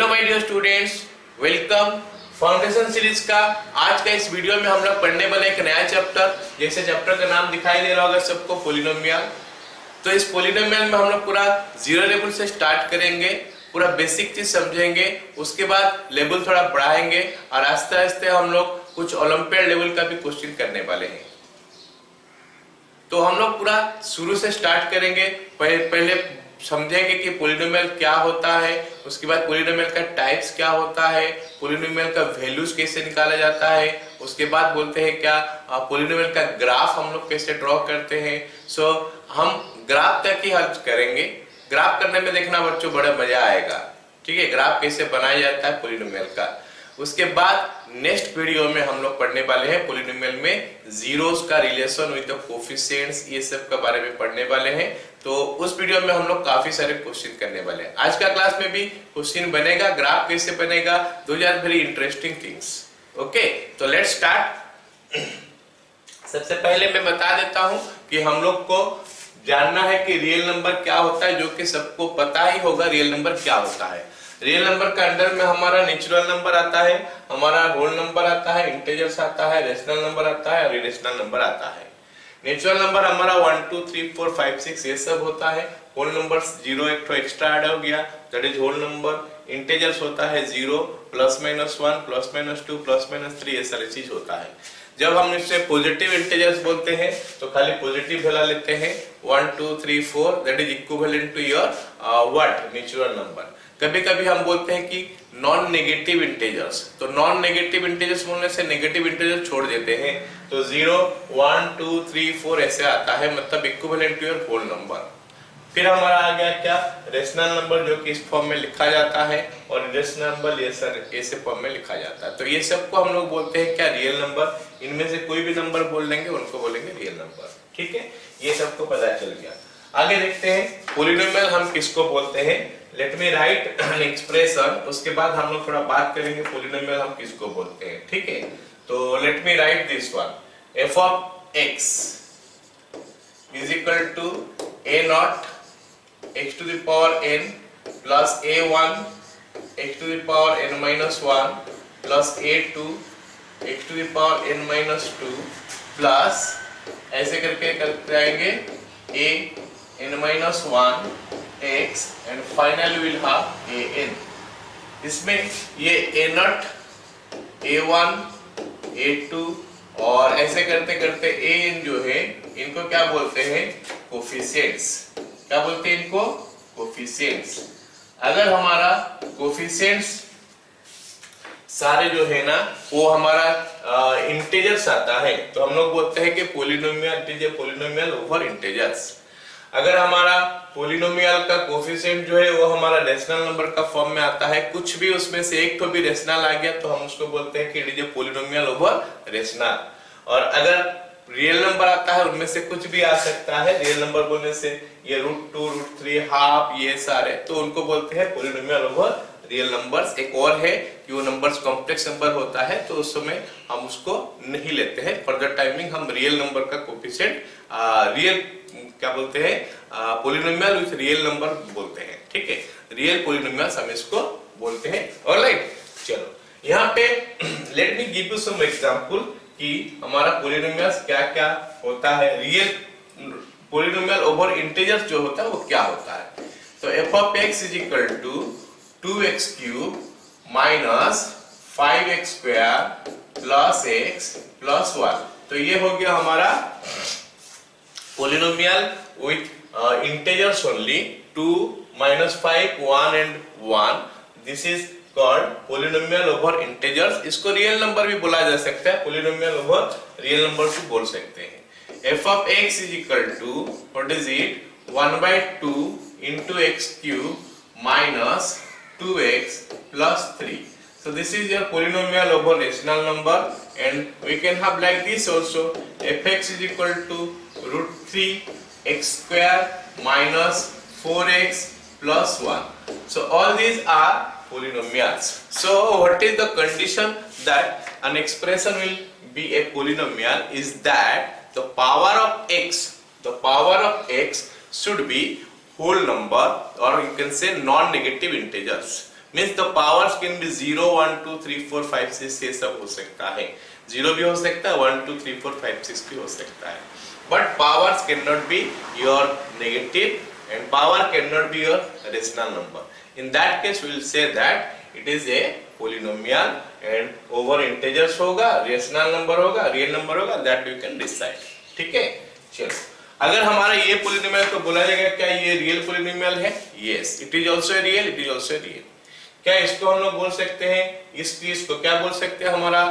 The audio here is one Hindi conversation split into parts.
Hello my dear students, welcome foundation series का आज का इस वीडियो में हम लोग पढ़ने वाले एक नया चैप्टर। जैसे चैप्टर का नाम दिखाई दे रहा होगा सबको, पॉलिनोमियल। तो इस पॉलिनोमियल में हम लोग पूरा जीरो लेवल से स्टार्ट करेंगे, पूरा बेसिक चीज समझेंगे, उसके बाद लेवल थोड़ा बढ़ाएंगे और आस्ते आस्ते हम लोग कुछ ओलंपियाड लेवल का भी क्वेश्चन करने वाले हैं। तो हम लोग पूरा शुरू से स्टार्ट करेंगे। पहले समझेंगे कि पॉलिनोमियल क्या होता है, उसके बाद पॉलिनोमियल का टाइप्स क्या होता है, पॉलिनोमियल का वैल्यूज कैसे निकाला जाता है, उसके बाद बोलते हैं क्या पॉलिनोमियल का ग्राफ हम लोग कैसे ड्रॉ करते हैं। सो हम ग्राफ तक ही हल करेंगे। ग्राफ करने में देखना बच्चों बड़ा मजा आएगा, ठीक है। ग्राफ कैसे बनाया जाता है पॉलिनोमियल का। उसके बाद नेक्स्ट वीडियो में हम लोग पढ़ने वाले हैं पॉलिनोमियल में जीरोस का रिलेशन विद द कोफिशिएंट्स, ये सब के बारे में पढ़ने वाले हैं। तो उस वीडियो में हम लोग काफी सारे क्वेश्चन करने वाले हैं। आज का क्लास में भी क्वेश्चन बनेगा, ग्राफ कैसे बनेगा, those are very interesting things. Okay, तो लेट्स स्टार्ट। सबसे पहले मैं बता देता हूं कि हम लोग को जानना है कि रियल नंबर क्या होता है, जो कि सबको पता ही होगा रियल नंबर क्या होता है। रियल नंबर का अंडर में हमारा नेचुरल नंबर आता है, हमारा होल नंबर आता है, इंटीजर्स आता है, रेशनल नंबर आता है और इरेशनल नंबर आता है। नेचुरल नंबर हमारा 1 2 3 4 5 6 ये सब होता है। होल नंबर 0 एक तो एक्स्ट्रा ऐड हो गया, that is whole number. Integers होता है 0 plus minus 1 plus minus 2 plus minus 3, ये सारी चीज होता है। जब हम इससे पॉजिटिव इंटीजर्स बोलते हैं तो खाली पॉजिटिव वैल्यू लेते हैं 1 2 3 4, that is equivalent to your what natural number. कभी कभी हम बोलते हैं कि नॉन नेगेटिव इंटीजर्स, तो नॉन नेगेटिव इंटीजर्स बोलने से नेगेटिव इंटीजर छोड़ देते हैं, तो 0 1 2 3 4 ऐसे आता है, मतलब equivalent to your whole number. फिर हमारा आ गया क्या, रेशनल नंबर, जो कि इस फॉर्म में लिखा जाता है, और इरेशनल नंबर ऐसे फॉर्म में लिखा जाता है। तो ये सबको हम लोग बोलते हैं क्या, रियल नंबर। इनमें से कोई भी नंबर बोल देंगे उनको बोलेंगे रियल नंबर, ठीक है। ये सबको पता चल गया। आगे देखते हैं पॉलिनोमियल हम किसको बोलते हैं। Let me right an expression, उसके बाद हम लोग थोड़ा बात करेंगे पॉलिनोमियल हम किसको बोलते हैं, ठीक है। तो let me right this one, f of x is equal to a naught x to the power n plus a1 x to the power n minus 1 plus a2 x to the power n minus 2 plus ऐसे करके करते आएंगे a n minus 1 x and finally we'll have a n। इसमें ये a naught a1 a2 और ऐसे करते करते a n जो है इनको क्या बोलते हैं, कोफिशिएंट्स। क्या बोलते हैं इनको, कोफिशिएंट्स। अगर हमारा कोफिशिएंट्स सारे जो है ना वो हमारा इंटीजर्स आता है, तो हम लोग बोलते हैं कि पॉलिनोमियल ओवर इंटीजर्स। अगर हमारा पॉलिनोमियल का कोफिशिएंट जो है वो हमारा रेशनल नंबर का फॉर्म में आता है, कुछ भी उसमें से एक तो भी रेशनल आ गया तो हम उसको बोलते हैं कि it is a polynomial over rational. और अगर रियल नंबर आता है उनमें से कुछ भी आ सकता है, रियल नंबर बोलने से ये √2 √3 हाफ ये सारे, तो उनको बोलते हैं पॉलिनोमियल ओवर रियल नंबर्स। एक और है कि वो नंबर्स कॉम्प्लेक्स नंबर होता है तो उस समय हम उसको नहीं लेते हैं। फर्दर टाइमिंग हम रियल नंबर का कोफिशिएंट रियल क्या बोलते हैं, पॉलिनोमियल विद रियल नंबर बोलते हैं, ठीक है। रियल पॉलिनोमियल्स हम इसको बोलते हैं। ऑलराइट, चलो यहाँ पे let me give you some example कि हमारा पॉलिनोमियल्स क्या क्या होता है। रियल पॉलिनोमियल ओवर इंटीजर्स जो होता है वो क्या होता है। तो f of x is equal to 2x cube minus 5x square plus x plus 1। तो ये हो गया हमारा polynomial with integers only 2 minus 5 1 and 1। this is called polynomial over integers। इसको रियल नंबर भी बोला जा सकता है, polynomial over रियल नंबर भी बोल सकते हैं। f of x is equal to what is it, 1/2 into x cube minus 2x plus 3। so this is your polynomial over rational number, and we can have like this also, fx is equal to √3 x square minus 4x plus 1। so all these are polynomials। so what is the condition that an expression will be a polynomial is that the power of x should be whole number, or you can say non-negative integers। Means the powers can be 0 1 2 3 4 5 6 ये सब हो सकता है, 0 भी हो सकता है, 1 2 3 4 5 6 भी हो सकता है, but powers can not be your negative and power can not be your rational number. In that case we will say that it is a polynomial and over integers होगा, रेशनल नंबर होगा, रियल नंबर होगा, दैट यू कैन डिसाइड. ठीक है, चलो अगर हमारा ये पोलिनोमियल तो बोला जाएगा क्या ये रियल पोलिनोमियल है? Yes, it is also real, it is also real. क्या इसको हम लोग बोल सकते हैं, इस चीज को क्या बोल सकते हैं हमारा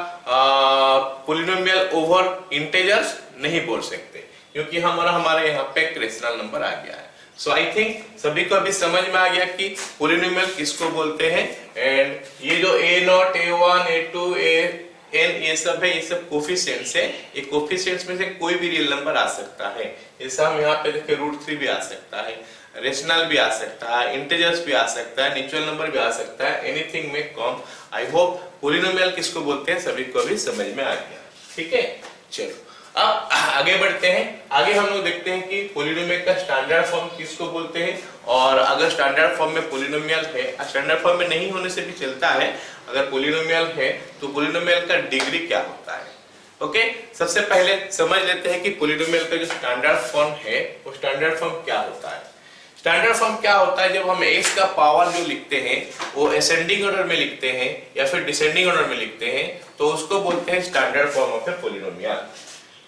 पोलिनोमियल ओवर इंटीजर्स? नहीं बोल सकते, क्योंकि हमारे यहाँ पे एक रेशनल नंबर आ गया है. सो आई थिंक सभी को अभी समझ में आ गया कि पोलिनोमियल किसको बोलते हैं. एंड ये जो a0 a1 a2 n ये सब है, ये सब कोफिशिएंट्स है. ये कोफिशिएंट्स में से कोई भी रियल नंबर आ सकता है. जैसे हम यहाँ पे देखें √3 भी आ सकता है, रेशनल भी आ सकता है, इंटीजर्स भी आ सकता है, नेचुरल नंबर भी आ सकता है, एनीथिंग में कम. आई होप पोलिनोमियल किसको बोलते हैं सभी को अभी समझ में आ गया. ठीक है, चलो अब आगे बढ़ते हैं. आगे हम लोग देखते हैं कि पोलिनोमियल का स्टैंडर्ड फॉर्म किसको बोलते हैं, और अगर स्टैंडर्ड फॉर्म में पोलिनोमियल है, स्टैंडर्ड फॉर्म में नहीं होने से भी चलता है, अगर पोलिनोमियल है तो पोलिनोमियल का डिग्री क्या होता है. ओके, सबसे पहले समझ लेते हैं कि पोलिनोमियल का जो स्टैंडर्ड फॉर्म है वो स्टैंडर्ड फॉर्म क्या होता है. स्टैंडर्ड फॉर्म क्या होता है, जब हम x का पावर जो लिखते हैं वो असेंडिंग ऑर्डर में लिखते हैं या फिर डिसेंडिंग ऑर्डर में लिखते हैं तो उसको बोलते हैं standard form of A polynomial.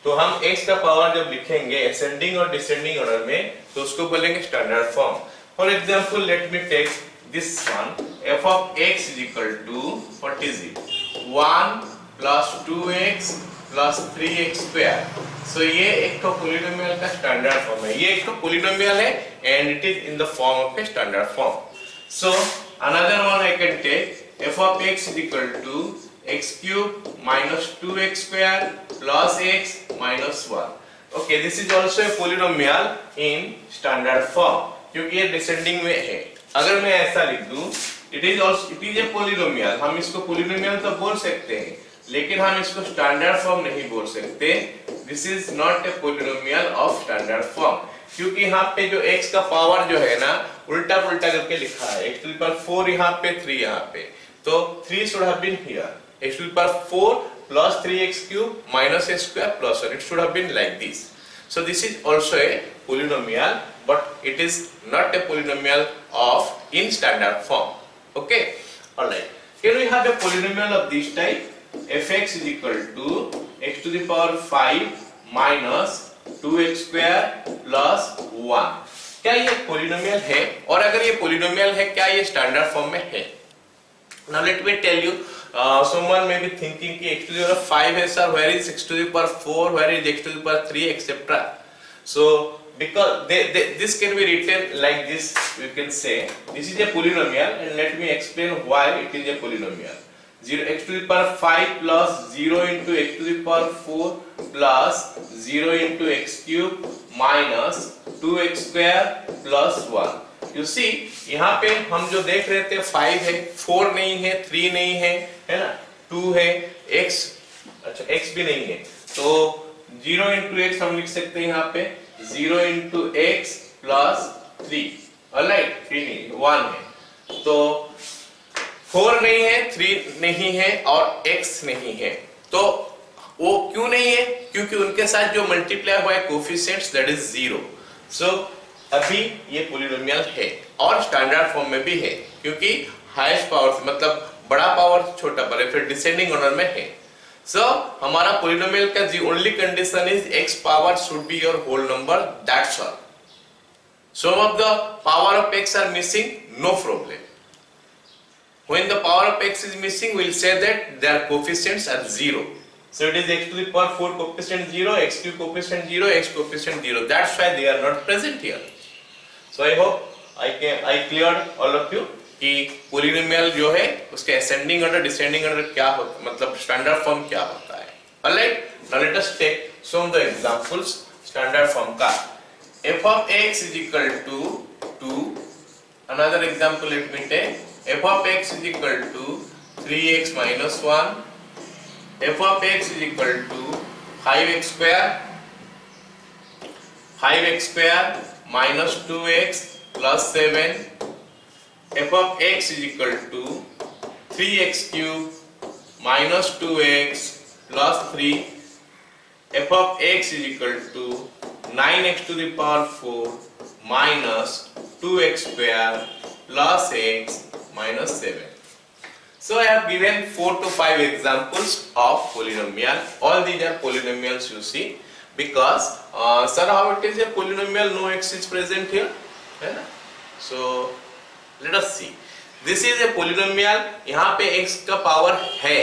तो हम x का पावर जब लिखेंगे असेंडिंग और डिसेंडिंग ऑर्डर में तो उसको बोलेंगे standard form. For example let me take this one, f of x is equal to what is it 1 plus 2x plus 3x square. सो ये एक तो पोलिनोमियल का स्टैंडर्ड फॉर्म है, ये एक तो पोलिनोमियल है and it is in the form of a standard form. So another one I can take f of x is equal to x cube minus 2x square plus x minus 1. Okay, this is also a polynomial in standard form क्योंकि ये डिसेंडिंग में है. अगर मैं ऐसा लिख दूं it is a polynomial, हम इसको पोलिनोमियल तो बोल सकते हैं लेकिन हम इसको स्टैंडर्ड फॉर्म नहीं बोल सकते. This is not a polynomial of standard form क्योंकि यहाँ पे जो x का पावर जो है ना उल्टा पुल्टा करके लिखा है. x to the power 4 यहाँ पे 3 यहाँ पे, तो 3 should have been here. x to the power 4 plus 3x cube minus a square plus 1. It should have been like this. So this is also a polynomial, but it is not a polynomial of in standard form. Okay, all right. Can we have a polynomial of this type? fx is equal to x to the power 5 minus 2x square plus 1. क्या ये पोलिनोमियल है? और अगर ये पोलिनोमियल है क्या ये स्टैंडर्ड फॉर्म में है? Now let me tell you. Someone may be thinking कि x to the power 5 है sir, where is x to the power 4, where is x to the power 3, etc. So because this can be written like this, you can say this is a polynomial and let me explain why it is a polynomial. 0 x to the power 5 plus 0 into x to the power 4 plus 0 into x cube minus 2x square plus 1. You see यहाँ पे हम जो देख रहे थे 5 है, 4 नहीं है, 3 नहीं है ना, 2 है, x अच्छा x भी नहीं है, तो 0 into x हम लिख सकते हैं यहाँ पे 0 into x plus 3. ऑलराइट, 3 नहीं 1 है, तो 4 नहीं है, 3 नहीं है और x नहीं है. तो वो क्यों नहीं है? क्योंकि उनके साथ जो मल्टीप्लाई हुआ है कोफिशिएंट्स दैट इज 0. सो अभी ये पोलिनोमियल है और स्टैंडर्ड फॉर्म में भी है क्योंकि हाईएस्ट पावर से मतलब बड़ा पावर छोटा पावर फिर डिसेंडिंग ऑर्डर में है. सो हमारा पोलिनोमियल का the only condition is x power should be your whole number, that's all. Some of the power of x are missing, no problem. When the power of x is missing, we will say that their coefficients are 0. So it is x to the power 4 coefficient 0, x cube coefficient 0, x coefficient 0. That's why they are not present here. So I hope I cleared all of you कि polynomial जो है उसके ascending order, descending order क्या होता है, मतलब standard form क्या होता है. Alright, now let us take some of the examples standard form का. f of x is equal to 2. Another example let me take. f of x is equal to 3x minus 1. f of x is equal to 5x square minus 2x plus 7 f of x is equal to 3x cube minus 2x plus 3, f of x is equal to 9x to the power 4 minus 2x square plus x minus 7. So I have given 4 to 5 examples of polynomial. All these are polynomials you see, because sir, how it is a polynomial, no x is present here, है ना? So let us see. This is a polynomial. यहाँ पे x का पावर है,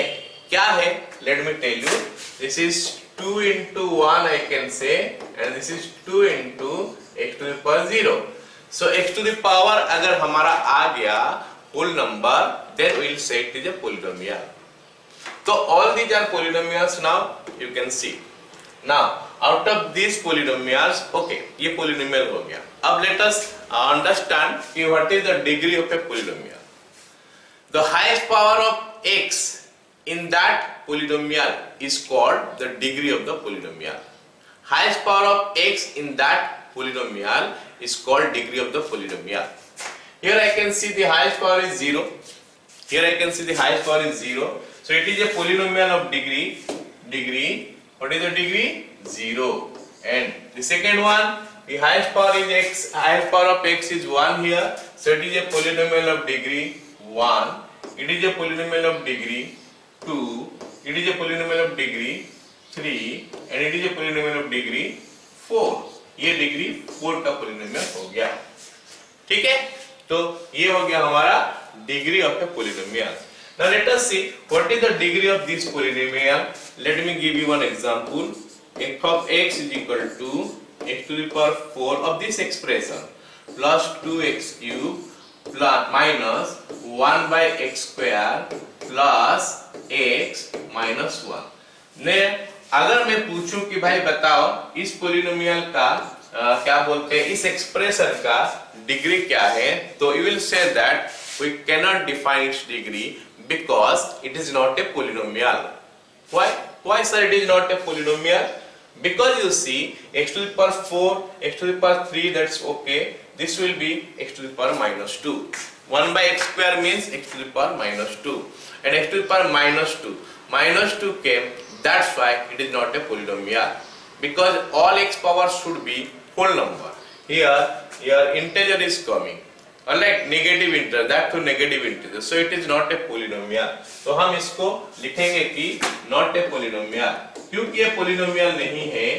क्या है? Let me tell you. This is 2 into 1 I can say, and this is 2 into x to the power 0. So x to the power अगर हमारा आ गया whole number, then we will say it is a polynomial. So all these are polynomials now you can see. Now out of these polynomials, okay, ये polynomial हो गया. अब let us understand what is the degree of a polynomial. The highest power of x in that polynomial is called the degree of the polynomial. Highest power of x in that polynomial is called degree of the polynomial. Here I can see the highest power is 0. Here I can see the highest power is 0. So it is a polynomial of degree. What is the degree? 0. And the second one, the highest power is x. Highest power of x is 1 here. So it is a polynomial of degree 1. It is a polynomial of degree 2. It is a polynomial of degree 3. And it is a polynomial of degree 4. ये डिग्री 4 का पोलिनोमियल हो गया. ठीक है, तो ये हो गया हमारा degree of A polynomial. Now let us see what is the degree of this polynomial. Let me give you one example. F of x is equal to x to the power 4 of this expression plus 2x cube plus minus 1 by x square plus x minus 1. ने अगर मैं पूछूं कि भाई बताओ इस पोलिनोमियल का क्या बोलते हैं, इस एक्सप्रेशन का डिग्री क्या है, तो you will say that we can not define its degree because it is not a polynomial. Why sir it is not a polynomial? Because you see x to the power 4, x to the power 3, that's okay. This will be x to the power minus 2. 1 by x square means x to the power minus 2. And x to the power minus 2. Minus 2 came, that's why it is not a polynomial. Because all x power should be whole number. Here integer is coming. Unlike negative integer, that to negative integer. So it is not a polynomial. तो हम इसको लिखेंगे कि not a polynomial. क्योंकि ये पोलिनोमियल नहीं है,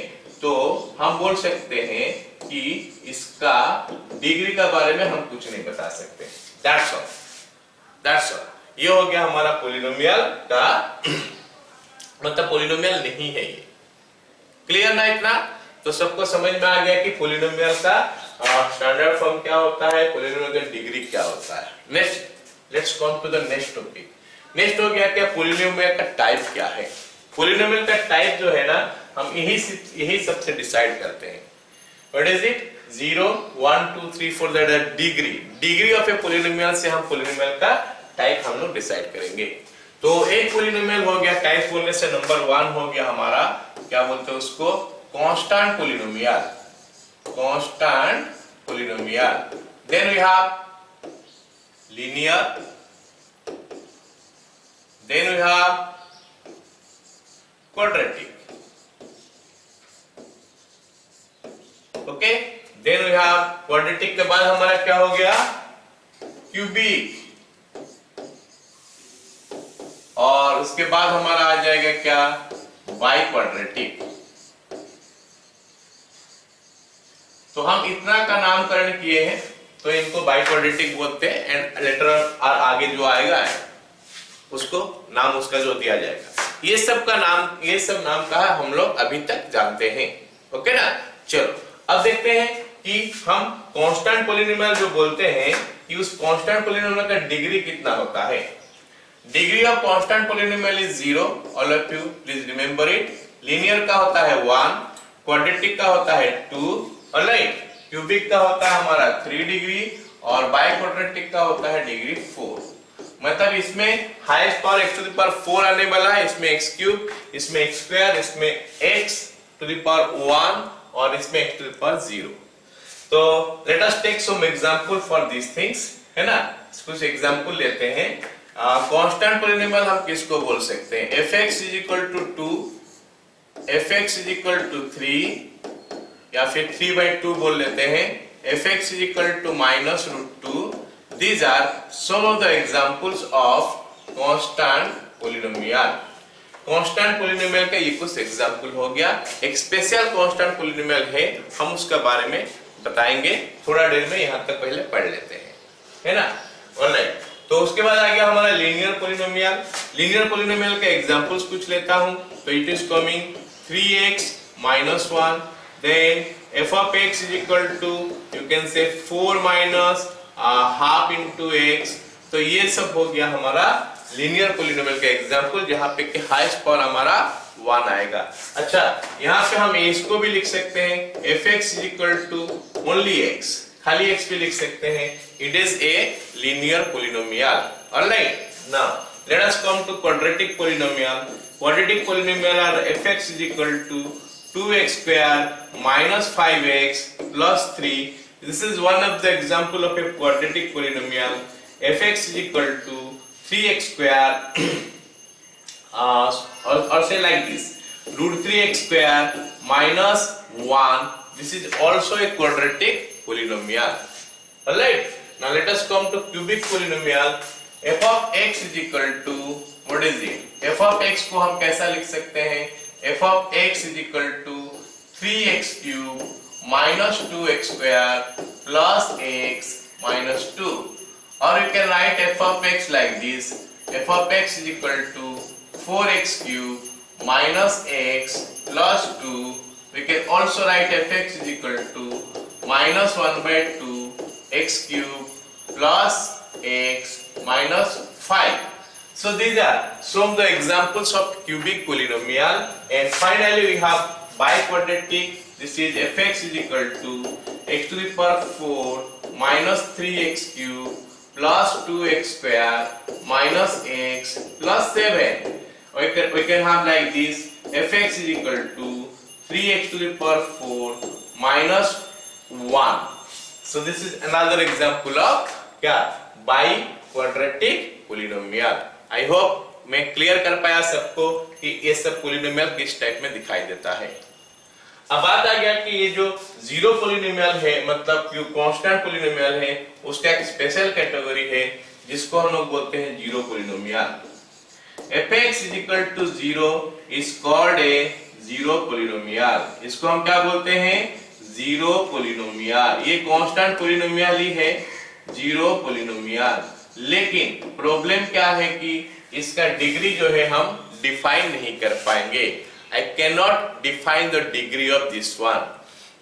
तो हम बोल सकते हैं कि इसका डिग्री के बारे में हम कुछ नहीं बता सकते. That's all. ये हो गया हमारा पोलिनोमियल का मतलब पोलिनोमियल नहीं है ये. क्लियर ना इतना? तो सबको समझ में आ गया कि पोलिनोमियल का स्टैंडर्ड फॉर्म क्या होता है, पोलिनोमियल का डिग्री क्या होता है. Next let's come to the next topic. Next हो गया क्या पोलिनोमियल का टाइप क्या है. पोलिनोमियल का टाइप जो है ना, हम यही सबसे डिसाइड करते हैं. What is it? 0 1 2 3 4 that is degree of A polynomial से हम पोलिनोमियल का टाइप हम लोग डिसाइड करेंगे. तो एक पोलिनोमियल हो गया, टाइप बोलने से नंबर 1 हो गया हमारा, क्या बोलते हैं उसको, constant polynomial. Then we have linear, then we have quadratic. Okay, then we have quadratic के बाद हमारा क्या हो गया, क्यूबिक, और उसके बाद हमारा आ जाएगा क्या, बाई क्वाड्रेटिक. तो हम इतना का नामकरण किए हैं, तो इनको बाई क्वाड्रेटिक बोलते हैं. एंड लेटर आगे जो आएगा उसको नाम उसका जो दिया जाएगा, ये सब नाम का हम लोग अभी तक जानते हैं. ओके ना. चलो अब देखते हैं कि हम कांस्टेंट पोलिनोमियल जो बोलते हैं कि उस कांस्टेंट पोलिनोमियल का डिग्री कितना होता है. Degree of constant polynomial is 0. All of you please remember it. Linear का होता है 1, क्वाड्रेटिक का होता है 2, ऑलराइट. क्यूबिक का होता है हमारा 3 डिग्री, और बाई क्वाड्रेटिक का होता है डिग्री 4. मतलब इसमें highest power x to the power 4 आने वाला है, इसमें x क्यूब, इसमें x स्क्वायर, इसमें x टू द पावर 1, और इसमें x टू द पावर 0. तो let us take some example for this things. है ना। कुछ एग्जांपल लेते हैं। कांस्टेंट पॉलिनोमियल हम किसको बोल सकते हैं? fx is equal to 2, fx is equal to 3 या फिर 3/2 बोल लेते हैं, fx is equal to -√2। These are some of the examples of constant polynomial। Constant polynomial का ये कुछ एग्जांपल हो गया। एक स्पेशल कांस्टेंट पॉलिनोमियल है, हम उसके बारे में बताएंगे थोड़ा देर में, यहाँ तक पहले पढ़ लेते हैं, है ना। ऑलराइट, तो उसके बाद आ गया हमारा लीनियर पॉलिनोमियल। लीनियर पॉलिनोमियल के एग्जांपल्स कुछ लेता हूं, तो it is coming 3x - 1, then f of x is equal to you can say 4 minus half into x। तो ये सब हो गया हमारा लीनियर पॉलिनोमियल का एग्जांपल, जहां पे कि हाईएस्ट पावर हमारा 1 आएगा। अच्छा, यहाँ पे हम इसको भी लिख सकते हैं, fx is equal to only x, खाली x भी लिख सकते हैं। It is a linear polynomial. Alright, now let us come to quadratic polynomial. Quadratic polynomial are fx is equal to 2x square minus 5x plus 3। This is one of the example of a quadratic polynomial। fx is equal to 3x square or say like this, √3x square minus 1। This is also a quadratic polynomial। Alright, now let us come to cubic polynomial। f of x is equal to what is it? f of x को हम कैसा लिख सकते हैं? f of x is equal to 3x cube minus 2x square plus x minus 2। or you can write f of x like this, f of x is equal to 4x cube minus x plus 2। we can also write fx is equal to -1/2 x cube plus x minus 5। So these are some of the examples of cubic polynomial। and finally we have biquadratic। this is fx is equal to x to the power 4 minus 3x cube plus 2x square minus x plus 7। we can have like this, fx is equal to 3x to the power 4 minus 1। so this is another example of क्या? biquadratic polynomial। आई होप मैं क्लियर कर पाया सबको कि ये सब पॉलिनोमियल किस टाइप में दिखाई देता है। अब बात आ गया कि ये जो जीरो पॉलिनोमियल है, मतलब जो कांस्टेंट पॉलिनोमियल है, उसका एक स्पेशल कैटेगरी है जिसको हम लोग बोलते हैं zero polynomial. fx is equal to 0 is called a zero polynomial. इसको हम क्या बोलते हैं? Zero polynomial. ये कांस्टेंट पॉलिनोमियल ही है, जीरो पॉलिनोमियल। लेकिन प्रॉब्लम क्या है कि इसका डिग्री जो है हम डिफाइन नहीं कर पाएंगे। I cannot define the degree of this one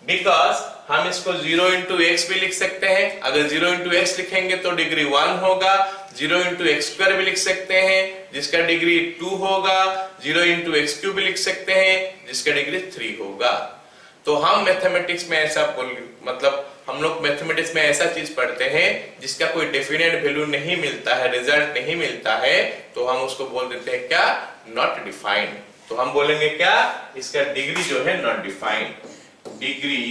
because हम इसको 0 into x भी लिख सकते हैं। अगर 0 into x लिखेंगे तो डिग्री 1 होगा। 0 into x square भी लिख सकते हैं जिसका डिग्री 2 होगा। 0 into x cube भी लिख सकते हैं जिसका डिग्री 3 होगा। तो हम मैथमेटिक्स में ऐसा मतलब हम लोग मैथमेटिक्स में ऐसा चीज पढ़ते हैं जिसका कोई डेफिनेट वैल्यू नहीं मिलता है, रिजल्ट नहीं मिलता है, तो हम उसको बोल देते हैं क्या? Not defined. तो हम बोलेंगे क्या? इसका डिग्री जो है not defined. Degree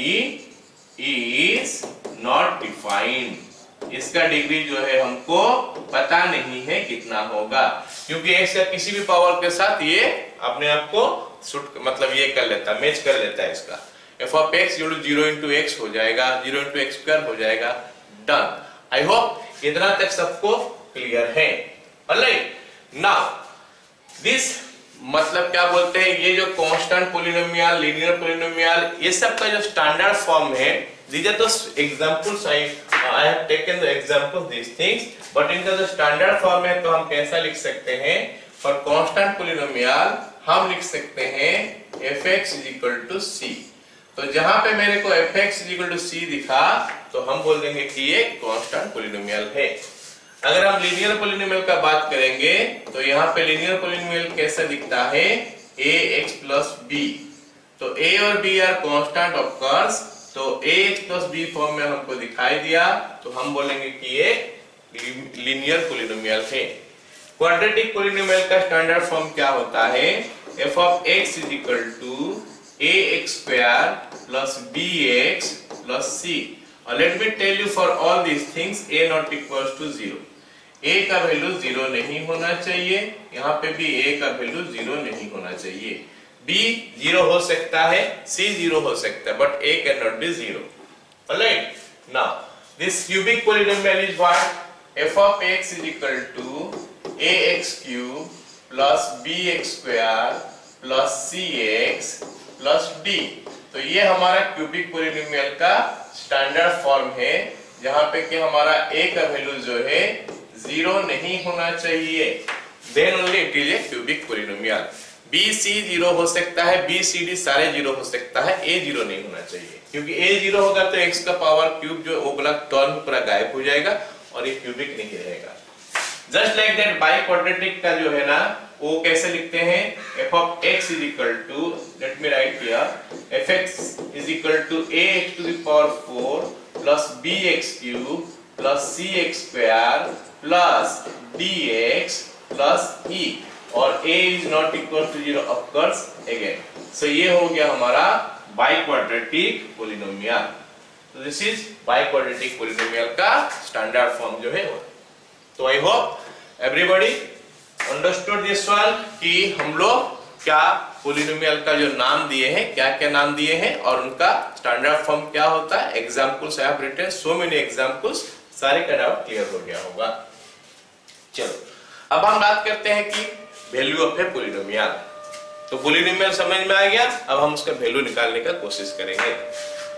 is not defined. इसका डिग्री जो है हमको पता नहीं है कितना होगा, क्योंकि x का किसी भी पावर के साथ ये अपने आप को मतलब ये कर लेता है, मैच कर लेता है। इसका f of x 0 into x हो जाएगा, 0 into x square हो जाएगा। डन। आई होप इतना तक सबको क्लियर है। ऑलराइट, नाउ दिस मतलब क्या बोलते हैं, ये जो कांस्टेंट पॉलिनोमियल, लीनियर पॉलिनोमियल, ये सब का जो स्टैंडर्ड फॉर्म है, these are the examples I have taken the example these things, but इनका जो स्टैंडर्ड फॉर्म है तो हम कैसा लिख सकते हैं? फॉर कांस्टेंट पॉलिनोमियल हम लिख सकते हैं fx is equal to c। तो जहां पे मेरे को fx is equal to c दिखा तो हम बोल देंगे कि ये कांस्टेंट पॉलिनोमियल है। अगर हम लीनियर पॉलिनोमियल का बात करेंगे तो यहाँ पे लीनियर पॉलिनोमियल कैसा दिखता है? ax plus b। तो a और b are constant of course, तो ax plus b फॉर्म में हमको दिखाई दिया तो हम बोलेंगे कि ये लीनियर पॉलिनोमियल है। क्वाड्रेटिक पॉलिनोमियल का स्टैंडर्ड फॉर्म क्या होता है? f of x is equal to ax square plus bx plus c। और let me tell you for all these things a not equals to 0। a का वैल्यू 0 नहीं होना चाहिए, यहाँ पे भी a का वैल्यू 0 नहीं होना चाहिए। b 0 हो सकता है, c 0 हो सकता है, but a can not B 0। Alright, now this cubic polynomial is what? f of x is equal to ax cube plus bx square plus cx plus d। तो ये हमारा क्यूबिक पॉलिनोमियल का स्टैंडर्ड फॉर्म है, जहां पे कि हमारा a का वैल्यू जो है 0 नहीं होना चाहिए, then only it is a cubic polynomial. b c 0 हो सकता है, b c d सारे 0 हो सकता है, a 0 नहीं होना चाहिए, क्योंकि a 0 होगा तो x का पावर क्यूब जो वो वाला टर्म पूरा गायब हो जाएगा और ये क्यूबिक नहीं रहेगा। Just like that by quadratic का जो है ना, वो कैसे लिखते हैं? f of x is equal to, let me write here, fx is equal to ax to the power 4 plus bx cube plus cx square plus dx plus e, और a is not equal to 0 of course again। so ये हो गया हमारा बाई क्वाड्रेटिक पॉलिनोमियल। तो this is by quadratic polynomial का स्टैंडर्ड फॉर्म जो है वो। तो I hope everybody understood this one कि हम लोग क्या पॉलिनोमियल का जो नाम दिए हैं, क्या क्या नाम दिए हैं और उनका स्टैंडर्ड फॉर्म क्या होता है। Examples I have written so many examples, सारे का डाउट क्लियर हो गया होगा। चलो अब हम बात करते हैं कि वैल्यू ऑफ ए पॉलिनोमियल। तो पॉलिनोमियल समझ में आ गया, अब हम उसका वैल्यू निकालने का कोशिश करेंगे।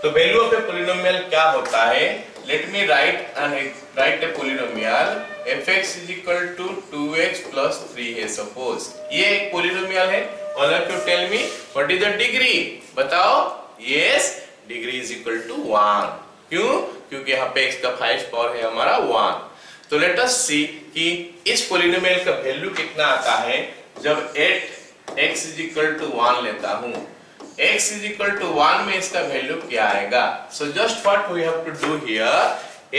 तो वैल्यू ऑफ ए पॉलिनोमियल क्या होता है? Let me right a polynomial fx is equal to 2x plus 3 है सपोज। ये एक पॉलिनोमियल है, और you to tell me what is the degree, बताओ। Yes, degree is equal to 1। क्यों? क्योंकि यहाँ पे x का 5 पावर है हमारा 1। तो लेट अस सी कि इस पॉलिनोमियल का वैल्यू कितना आता है जब 8x is equal to 1 लेता हूं। x is equal to 1 में इसका वैल्यू क्या आएगा? So just what we have to do here,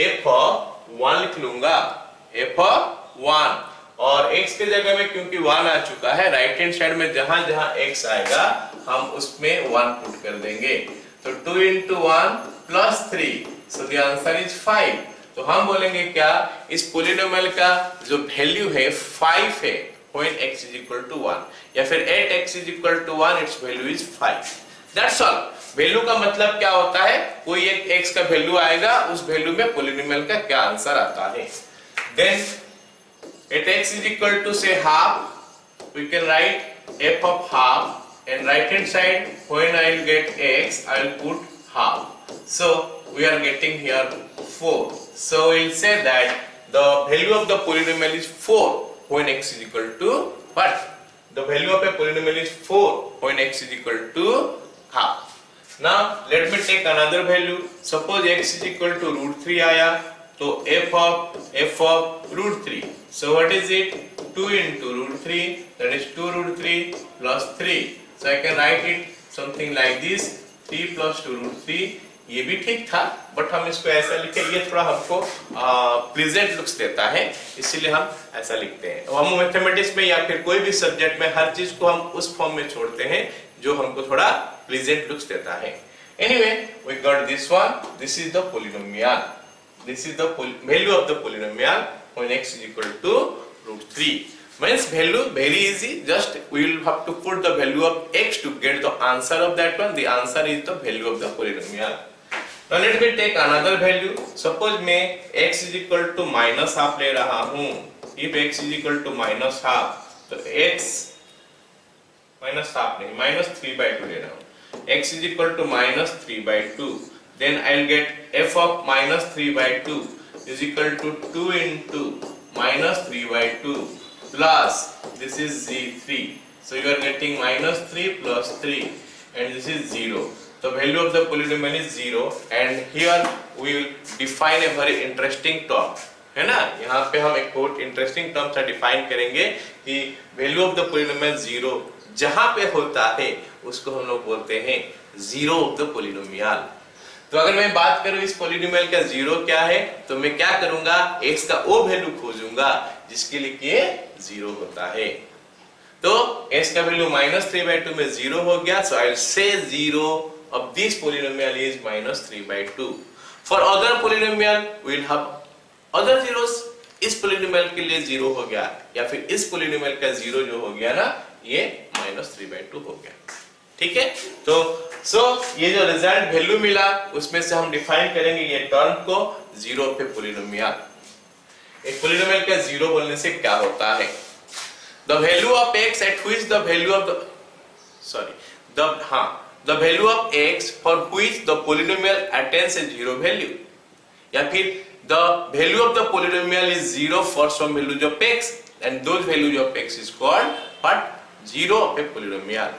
f of 1 लिख लूंगा, f of 1, और x के जगह में क्योंकि 1 आ चुका है, राइट हैंड साइड में जहां जहां x आएगा हम उसमें 1 पुट कर देंगे। तो 2 into 1 plus 3, so the answer is 5। तो हम बोलेंगे क्या, इस पॉलिनोमियल का जो वैल्यू है 5 है when x is equal to 1, या फिर 8x is equal to 1, its value is 5। That's all। Value का मतलब क्या होता है, कोई एक x का वैल्यू आएगा, उस वैल्यू में पॉलिनोमियल का क्या आंसर आता है। Then at x is equal to say half, we can write f of half, and right hand side when I will get x, I will put half। So we are getting here 4। So we will say that the value of the polynomial is 4 when x is equal to what? The value of a polynomial is 4 when x is equal to half। Now let me take another value। Suppose x is equal to √3 आया, तो f of √3, so what is it? 2 into √3, that is 2 √3 plus 3। So I can write it something like this, 3 plus 2 √3। ये भी ठीक था, बट हम इसको ऐसा लिखे, ये थोड़ा हमको प्लीजेंट लुक्स देता है, इसीलिए हम ऐसा लिखते हैं। हम मैथमेटिक्स में या फिर कोई भी सब्जेक्ट में हर चीज को हम उस फॉर्म में छोड़ते हैं जो हमको थोड़ा प्लीजेंट लुक्स देता है। Anyway, we got this one। This is the polynomial। This is the value of the polynomial when x is equal to √3। Means value very easy, just we will have to put the value of x to get the answer of that one। The answer is the value of the polynomial। Now let me take another value। Suppose मैं x is equal to -half ले रहा हूँ। If x is equal to -half, तो x -half नहीं, -3/2 ले रहा हूँ। x is equal to -3/2, then I will get f of -3/2 is equal to 2 into -3/2 plus this is 3। So you are getting -3 plus 3, and this is 0। The value of the polynomial is 0, and here we will define a very interesting term, है ना। यहाँ पे हम एक बहुत इंटरेस्टिंग टर्म सा डिफाइन करेंगे कि वैल्यू ऑफ द पोलिनोमियल 0 जहां पे होता है उसको हम लोग बोलते हैं जीरो ऑफ द पोलिनोमियल। तो अगर मैं बात करूं इस पोलिनोमियल का जीरो क्या है, तो मैं क्या करूंगा, x का वो वैल्यू खोजूंगा जिसके लिए कि जीरो होता है। तो x का वैल्यू -3/2 में जीरो हो गया, so I will say zero of this polynomial is -3/2। For other polynomial we will have other zeros. इस पोलिनोमियल के लिए 0 हो गया, या फिर इस पोलिनोमियल का 0 जो हो गया ना, ये -3/2 हो गया। ठीक है, तो ये जो रिजल्ट वैल्यू मिला उसमें से हम डिफाइन करेंगे ये टर्म को 0 पे पोलिनोमियल। एक पोलिनोमियल का 0 बोलने से क्या होता है? The value of x at which the value of the value of x for which the polynomial attains A 0 value, या फिर the value of the polynomial is 0 for some values of x and those values of x is called what? 0 of a polynomial.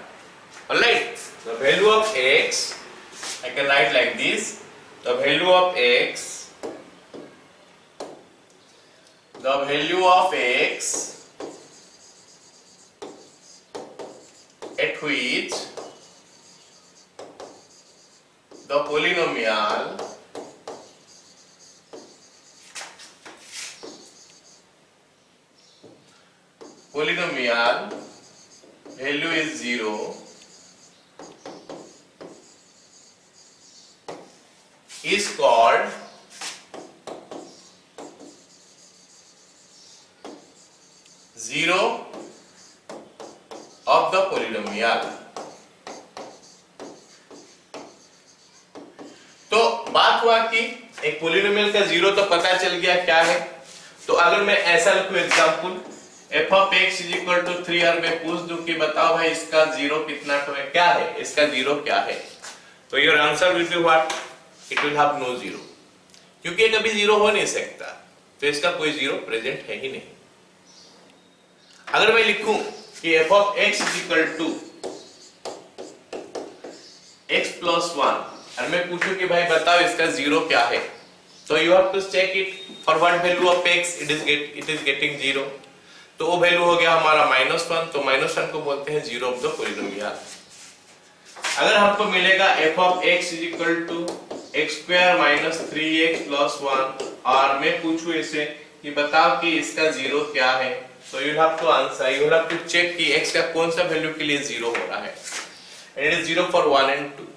Alright, the value of x I can write like this: the value of x at which the polynomial value is 0 is called zero of the polynomial। तो बात हुआ कि एक पोलिनोमियल का 0 तो पता चल गया क्या है। तो अगर मैं ऐसा लिखूं example f of x is equal to 3 और मैं पूछ दूं कि बताओ भाई इसका 0 कितना तो है, क्या है इसका 0 क्या है, तो your answer will be what? It will have no 0, क्योंकि ये कभी 0 हो नहीं सकता, तो इसका कोई 0 प्रेजेंट है ही नहीं। अगर मैं लिखूं कि f of x is equal to x plus 1 और मैं पूछूं कि भाई बताओ इसका 0 क्या है, तो you have to check it for what value of x it is getting 0। तो वो वैल्यू हो गया हमारा -1, तो -1 को बोलते हैं 0 ऑफ द पोलिनोमियल। अगर हमको मिलेगा f of x is equal to x² - 3x + 1 और मैं पूछूं इसे कि बताओ कि इसका 0 क्या है, तो you have to answer, you have to check कि x का कौन सा वैल्यू के लिए 0 हो रहा है, and it is 0 for 1 and 2,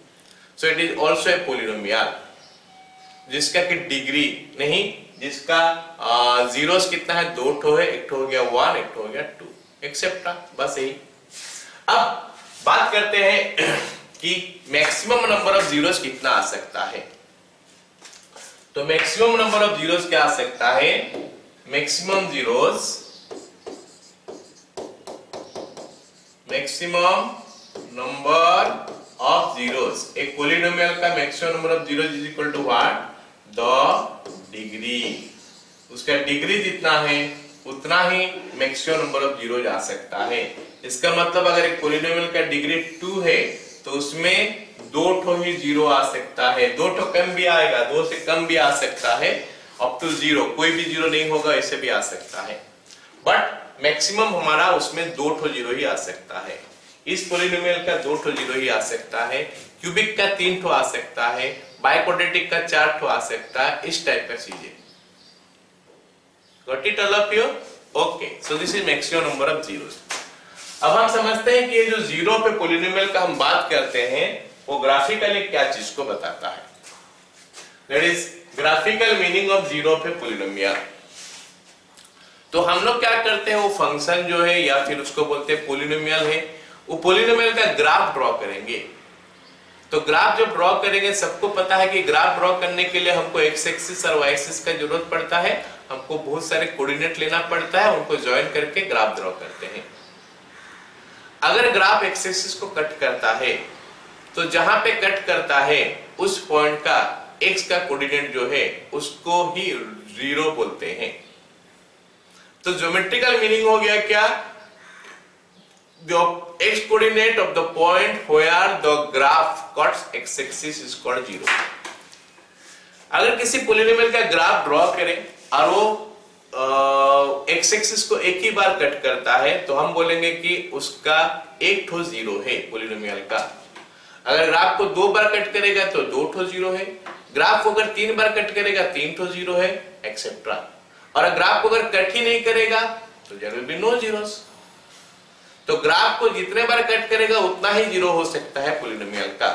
so it is also a polynomial जिसका कि डिग्री नहीं, जिसका जीरोस कितना है, 2 ठो है, एक ठो हो गया 1, एक ठो हो गया 2, एक्सेप्ट्रा, बस यही। अब बात करते हैं कि मैक्सिमम नंबर ऑफ जीरोस कितना आ सकता है। तो मैक्सिमम नंबर ऑफ जीरोस क्या आ सकता है? मैक्सिमम नंबर ऑफ जीरोस, एक पोलिनोमियल का maximum number of zeros is equal to what? The degree. उसका डिग्री जितना है उतना ही मैक्सिमम नंबर ऑफ जीरो आ सकता है। इसका मतलब अगर एक पोलिनोमियल का डिग्री 2 है तो उसमें 2 ठो ही 0 आ सकता है, 2 ठो कम भी आएगा, 2 से कम भी आ सकता है, अप टू 0 कोई भी 0 नहीं होगा, ऐसे भी आ सकता है। बट मैक्सिमम हमारा उसमें 2 ठो 0 ही आ सकता है। इस पोलिनोमियल का 2 ठो 0 ही आ सकता है, क्यूबिक का 3 ठो आ सकता है, बाइक्वाड्रेटिक का 4 ठो आ सकता है, इस टाइप का चीजें। Got it all of you? Okay, so this is maximum number of zeros. अब हम समझते हैं कि ये जो 0 पे पोलिनोमियल का हम बात करते हैं वो ग्राफिकली क्या चीज को बताता है। That is graphical meaning of 0 पे पोलिनोमियल। तो हम लोग क्या करते हैं, वो फंक्शन जो है या फिर उसको बोलते हैं पोलिनोमियल है, वो पोलिनोमियल का ग्राफ ड्रॉ करेंगे। तो ग्राफ जब ड्रॉ करेंगे, सबको पता है कि ग्राफ ड्रॉ करने के लिए हमको एक्स एक्सिस और वाई एक्सिस का जरूरत पड़ता है, हमको बहुत सारे कोऑर्डिनेट लेना पड़ता है, उनको ज्वाइन करके ग्राफ ड्रॉ करते हैं। अगर ग्राफ एक्स एक्सिस को कट करता है तो जहां पे कट करता है उस पॉइंट का एक्स का कोऑर्डिनेट जो है उसको ही 0 बोलते हैं। तो ज्योमेट्रिकल मीनिंग हो गया क्या? The x coordinate of the point where the graph cuts x axis is called 0। अगर किसी पोलिनोमियल का ग्राफ ड्रॉ करें और वो x एक्सिस को एक ही बार कट करता है तो हम बोलेंगे कि उसका एक ठो 0 है पोलिनोमियल का। अगर ग्राफ को 2 बार कट करेगा तो 2 ठो 0 है, ग्राफ को अगर 3 बार कट करेगा 3 ठो 0 है, एक्सेट्रा। और ग्राफ को अगर कट ही नहीं करेगा तो there will be no zeros. तो ग्राफ को जितने बार कट करेगा उतना ही 0 हो सकता है पोलिनोमियल का।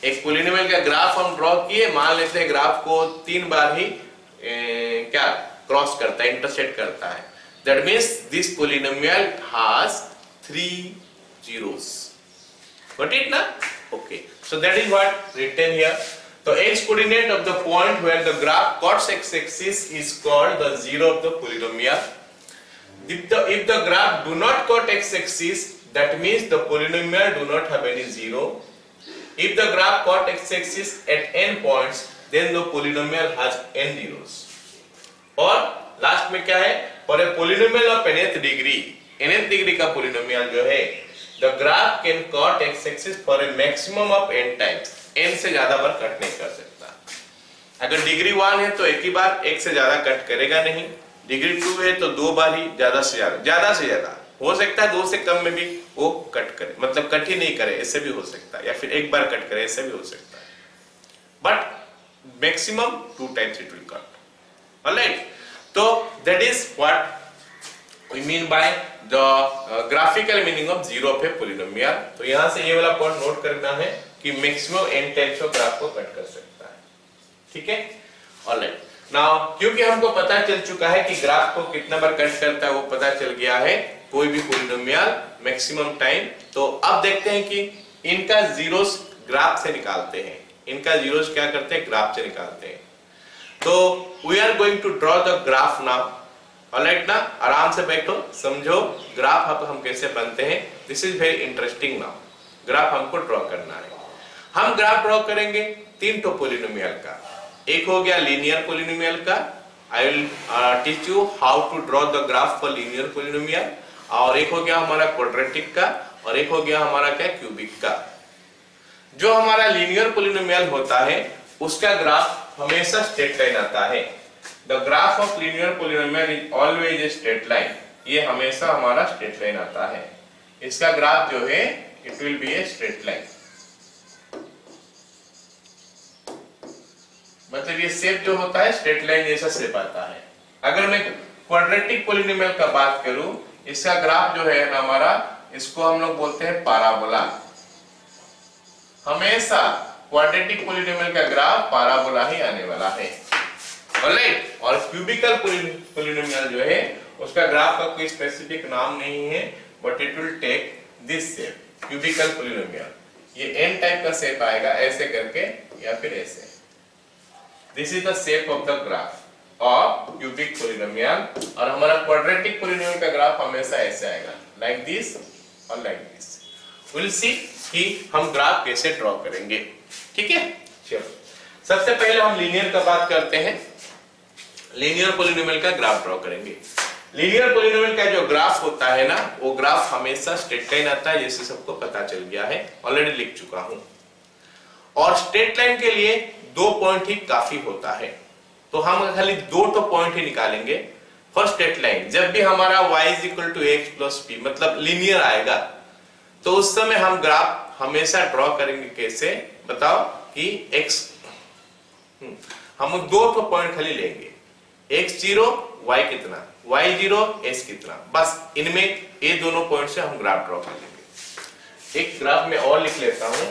एक पोलिनोमियल का ग्राफ हम ड्रॉ किए, मान लेते हैं ग्राफ को 3 बार ही क्या क्रॉस करता है, इंटरसेक्ट करता है, that means this polynomial has 3 zeros. Got it ना? Okay. So that is what written here. So x coordinate of the point where the graph cuts x-axis is called the zero of the polynomial. If the graph do not cut x-axis, that means the polynomial do not have any zero. If the graph cut x-axis at n points, then the polynomial has n zeros. और लास्ट में क्या है, for a polynomial of nth degree का polynomial जो है, the graph can cut x-axis for a maximum of n times. n से ज्यादा बार कट नहीं कर सकता. अगर डिग्री 1 है तो एक ही बार, एक से ज्यादा कट करेगा नहीं. डिग्री 2 है तो 2 बार ही, ज्यादा से ज्यादा हो सकता है 2 से कम में भी वो कट करे, मतलब कट ही नहीं करे, ऐसे भी हो सकता है, या फिर एक बार कट करे, ऐसे भी हो सकता है. But maximum 2 times it will cut. Alright, तो that is what we mean by the graphical meaning of zero of a polynomial. तो यहां से ये वाला पॉइंट नोट करना है कि maximum n times of graph को कट कर सकता है. ठीक है, ऑलराइट. नाउ क्योंकि हमको पता चल चुका है कि ग्राफ को कितना बार कट करता है, वो पता चल गया है कोई भी पोलिनोमियल मैक्सिमम टाइम. तो अब देखते हैं कि इनका जीरोस ग्राफ से निकालते हैं. इनका जीरोस क्या करते हैं, ग्राफ से निकालते हैं. तो we are going to draw the graph now. Alright ना, आराम से बैठो, समझो ग्राफ अब हम कैसे बनते हैं. This is very interesting. Now graph हमको ड्रॉ करना है. हम ग्राफ ड्रॉ करेंगे 3 तो पोलिनोमियल का. एक हो गया लीनियर पोलिनोमियल का. I will teach you how to draw the graph for linear polynomial. और एक हो गया हमारा क्वाड्रेटिक का, और एक हो गया हमारा क्या, क्यूबिक का. जो हमारा लीनियर पोलिनोमियल होता है उसका ग्राफ हमेशा स्ट्रेट लाइन आता है. The graph of linear polynomial is always a straight line. ये हमेशा हमारा स्ट्रेट लाइन आता है. इसका ग्राफ जो है it will be a straight line. मतलब ये शेप जो होता है स्ट्रेट लाइन जैसा शेप आता है. अगर मैं क्वाड्रेटिक पोलिनोमियल का बात करूं, इसका ग्राफ जो है ना हमारा, इसको हम लोग बोलते हैं पैराबोला. हमेशा क्वाड्रेटिक पोलिनोमियल का ग्राफ पैराबोला ही आने वाला है. ऑलराइट. और क्यूबिकल पोलिनोमियल जो है उसका ग्राफ का कोई स्पेसिफिक नाम नहीं है, but it will take this shape. Cubical polynomial ये n टाइप का शेप आएगा, ऐसे करके या फिर ऐसे. This is the shape of the graph of cubic polynomial. और हमारा क्वाड्रेटिक पोलिनोमियल का ग्राफ हमेशा ऐसे आएगा, लाइक दिस और लाइक दिस. विल सी कि हम ग्राफ कैसे ड्रॉ करेंगे. ठीक है, चलो सबसे पहले हम लीनियर का बात करते हैं. लीनियर पोलिनोमियल का ग्राफ ड्रॉ करेंगे. लीनियर पोलिनोमियल का जो ग्राफ होता है ना, वो ग्राफ हमेशा स्ट्रेट लाइन आता है, जैसे सबको पता चल गया है, ऑलरेडी लिख चुका हूं. और स्ट्रेट लाइन के लिए 2 पॉइंट ही काफी होता है. तो हम खाली 2 तो पॉइंट ही निकालेंगे फॉर स्ट्रेट लाइन. जब भी हमारा y = x + p मतलब लीनियर आएगा, तो उस समय हम ग्राफ हमेशा ड्रॉ करेंगे. कैसे बताओ कि x हम 2 तो पॉइंट खाली लेंगे. x0 y कितना, y0 s कितना, बस इनमें ये दोनों पॉइंट से हम ग्राफ ड्रॉ कर लेंगे. एक ग्राफ में और लिख लेता हूं,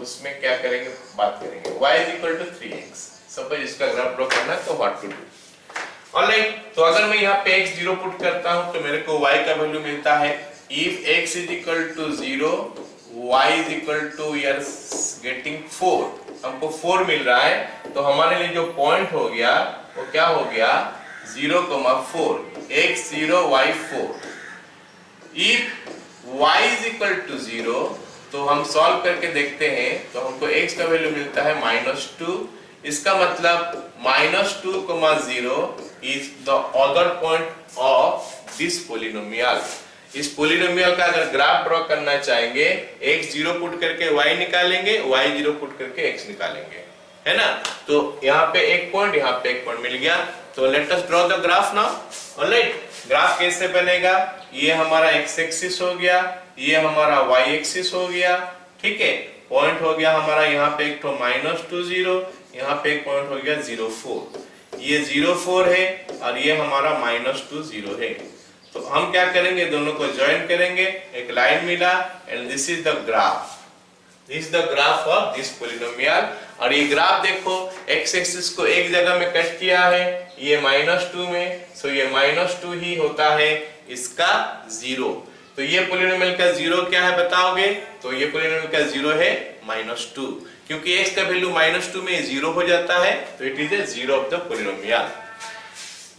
उसमें क्या करेंगे, बात करेंगे. y = 3x. सपोज इसका ग्राफ ड्रॉ करना है तो व्हाट टू डू. ऑलराइट, तो अगर मैं यहाँ पे x0 पुट करता हूं तो मेरे को y का वैल्यू मिलता है. इफ x = 0, y = 4, हमको 4 मिल रहा है. तो हमारे लिए जो पॉइंट हो गया वो क्या हो गया, 0,4, x0 y4. इफ y = 0, तो हम सॉल्व करके देखते हैं तो हमको x का वैल्यू मिलता है -2. इसका मतलब -2,0 is the other point of this polynomial. इस पोलिनोमियल का अगर ग्राफ ड्रॉ करना चाहेंगे, x0 पुट करके y निकालेंगे, y0 पुट करके x निकालेंगे, है ना. तो यहाँ पे एक पॉइंट, यहाँ पे एक पॉइंट मिल गया. तो let us draw the graph now. Alright, graph कैसे बनेगा, ये हमारा x एक्सिस हो गया, ये हमारा y एक्सिस हो गया. ठीक है, पॉइंट हो गया हमारा यहाँ पे एक तो -20, यहाँ पे एक पॉइंट हो गया 0,4. ये 0,4 है और ये हमारा -20 है. तो हम क्या करेंगे, दोनों को ज्वाइन करेंगे, एक लाइन मिला, and this is the graph. This is the graph of this polynomial. और ये ग्राफ देखो, एक्स एक्सिस को एक जगह में कट किया है, ये -2 में, सो ये -2 ही होता है इसका 0। तो ये पॉलिनोमियल का 0 क्या है बताओगे? तो ये पॉलिनोमियल का 0 है -2, क्योंकि x का वैल्यू -2 में 0 हो जाता है, तो it is A 0 of the polynomial.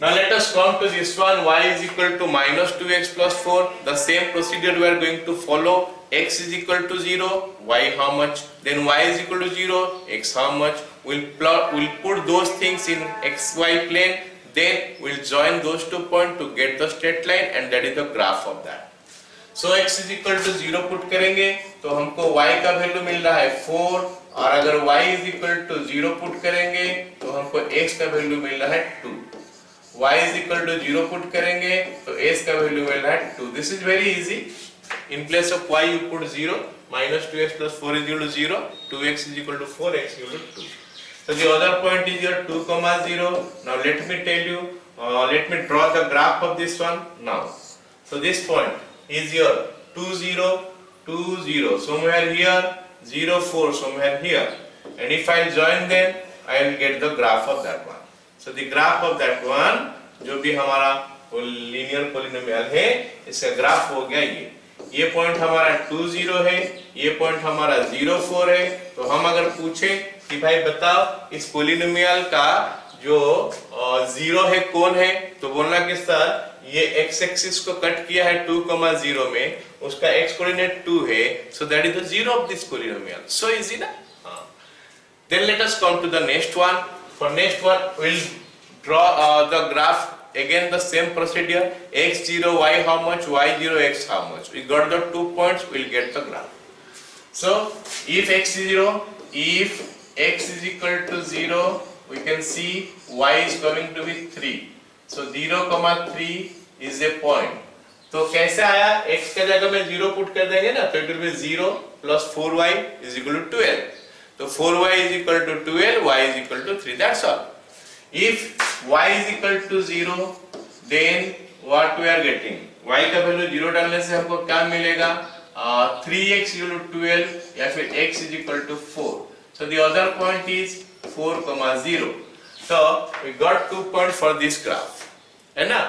Now let us come to this one, y is equal to -2x plus 4. The same procedure we are going to follow. X is equal to 0, y how much? Then y is equal to 0, x how much? We'll put those things in xy plane. Then we'll join those two points to get the straight line, and that is the graph of that. So x is equal to 0 put करेंगे तो हमको y का वैल्यू मिल रहा है 4, और अगर y is equal to 0 put करेंगे तो हमको x का वैल्यू मिल रहा है 2। y is equal to 0 put करेंगे तो s का वैल्यू मिल रहा है 2। This is very easy. In place of y you put 0, -2x plus 4 is equal to 0, 2x is equal to 4, x is equal to 2. So the other point is your 2, 0. Now let me tell you, let me draw the graph of this one now. So this point is your 2, 0, 2, 0, somewhere here, 0, 4, somewhere here. And if I join them, I will get the graph of that one. So the graph of that one, जो भी हमारा लीनियर पॉलिनोमियल है, इसका ग्राफ हो गया ये पॉइंट हमारा 2, 0 है, ये पॉइंट हमारा 0, 4 है। तो हम अगर पूछे कि भाई बताओ इस पॉलिनोमियल का जो 0 है कौन है, तो बोलना कि सर ये x एक्सिस को कट किया है 2, 0 में, उसका x कोऑर्डिनेट 2 है, so that is the 0 of this polynomial. So easy ना? Then let us come to the next one. For next one we'll draw the graph, again the same procedure, x0 y how much, y0 x how much. We got the 2 points, we'll get the graph. So if x is equal to 0, we can see y is coming to be 3. So 0, 3 is a point. तो कैसे आया? x के जगह में 0 पुट कर देंगे ना, तो it will be 0 plus 4y is equal to 12. So 4y is equal to 12, y is equal to 3. That's all. If y is equal to 0, then what we are getting? y का वैल्यू 0 डालने से हमको क्या मिलेगा? 3x equal to 12, या फिर x is equal to 4. So the other point is 4, 0. So we got 2 points for this graph. है ना?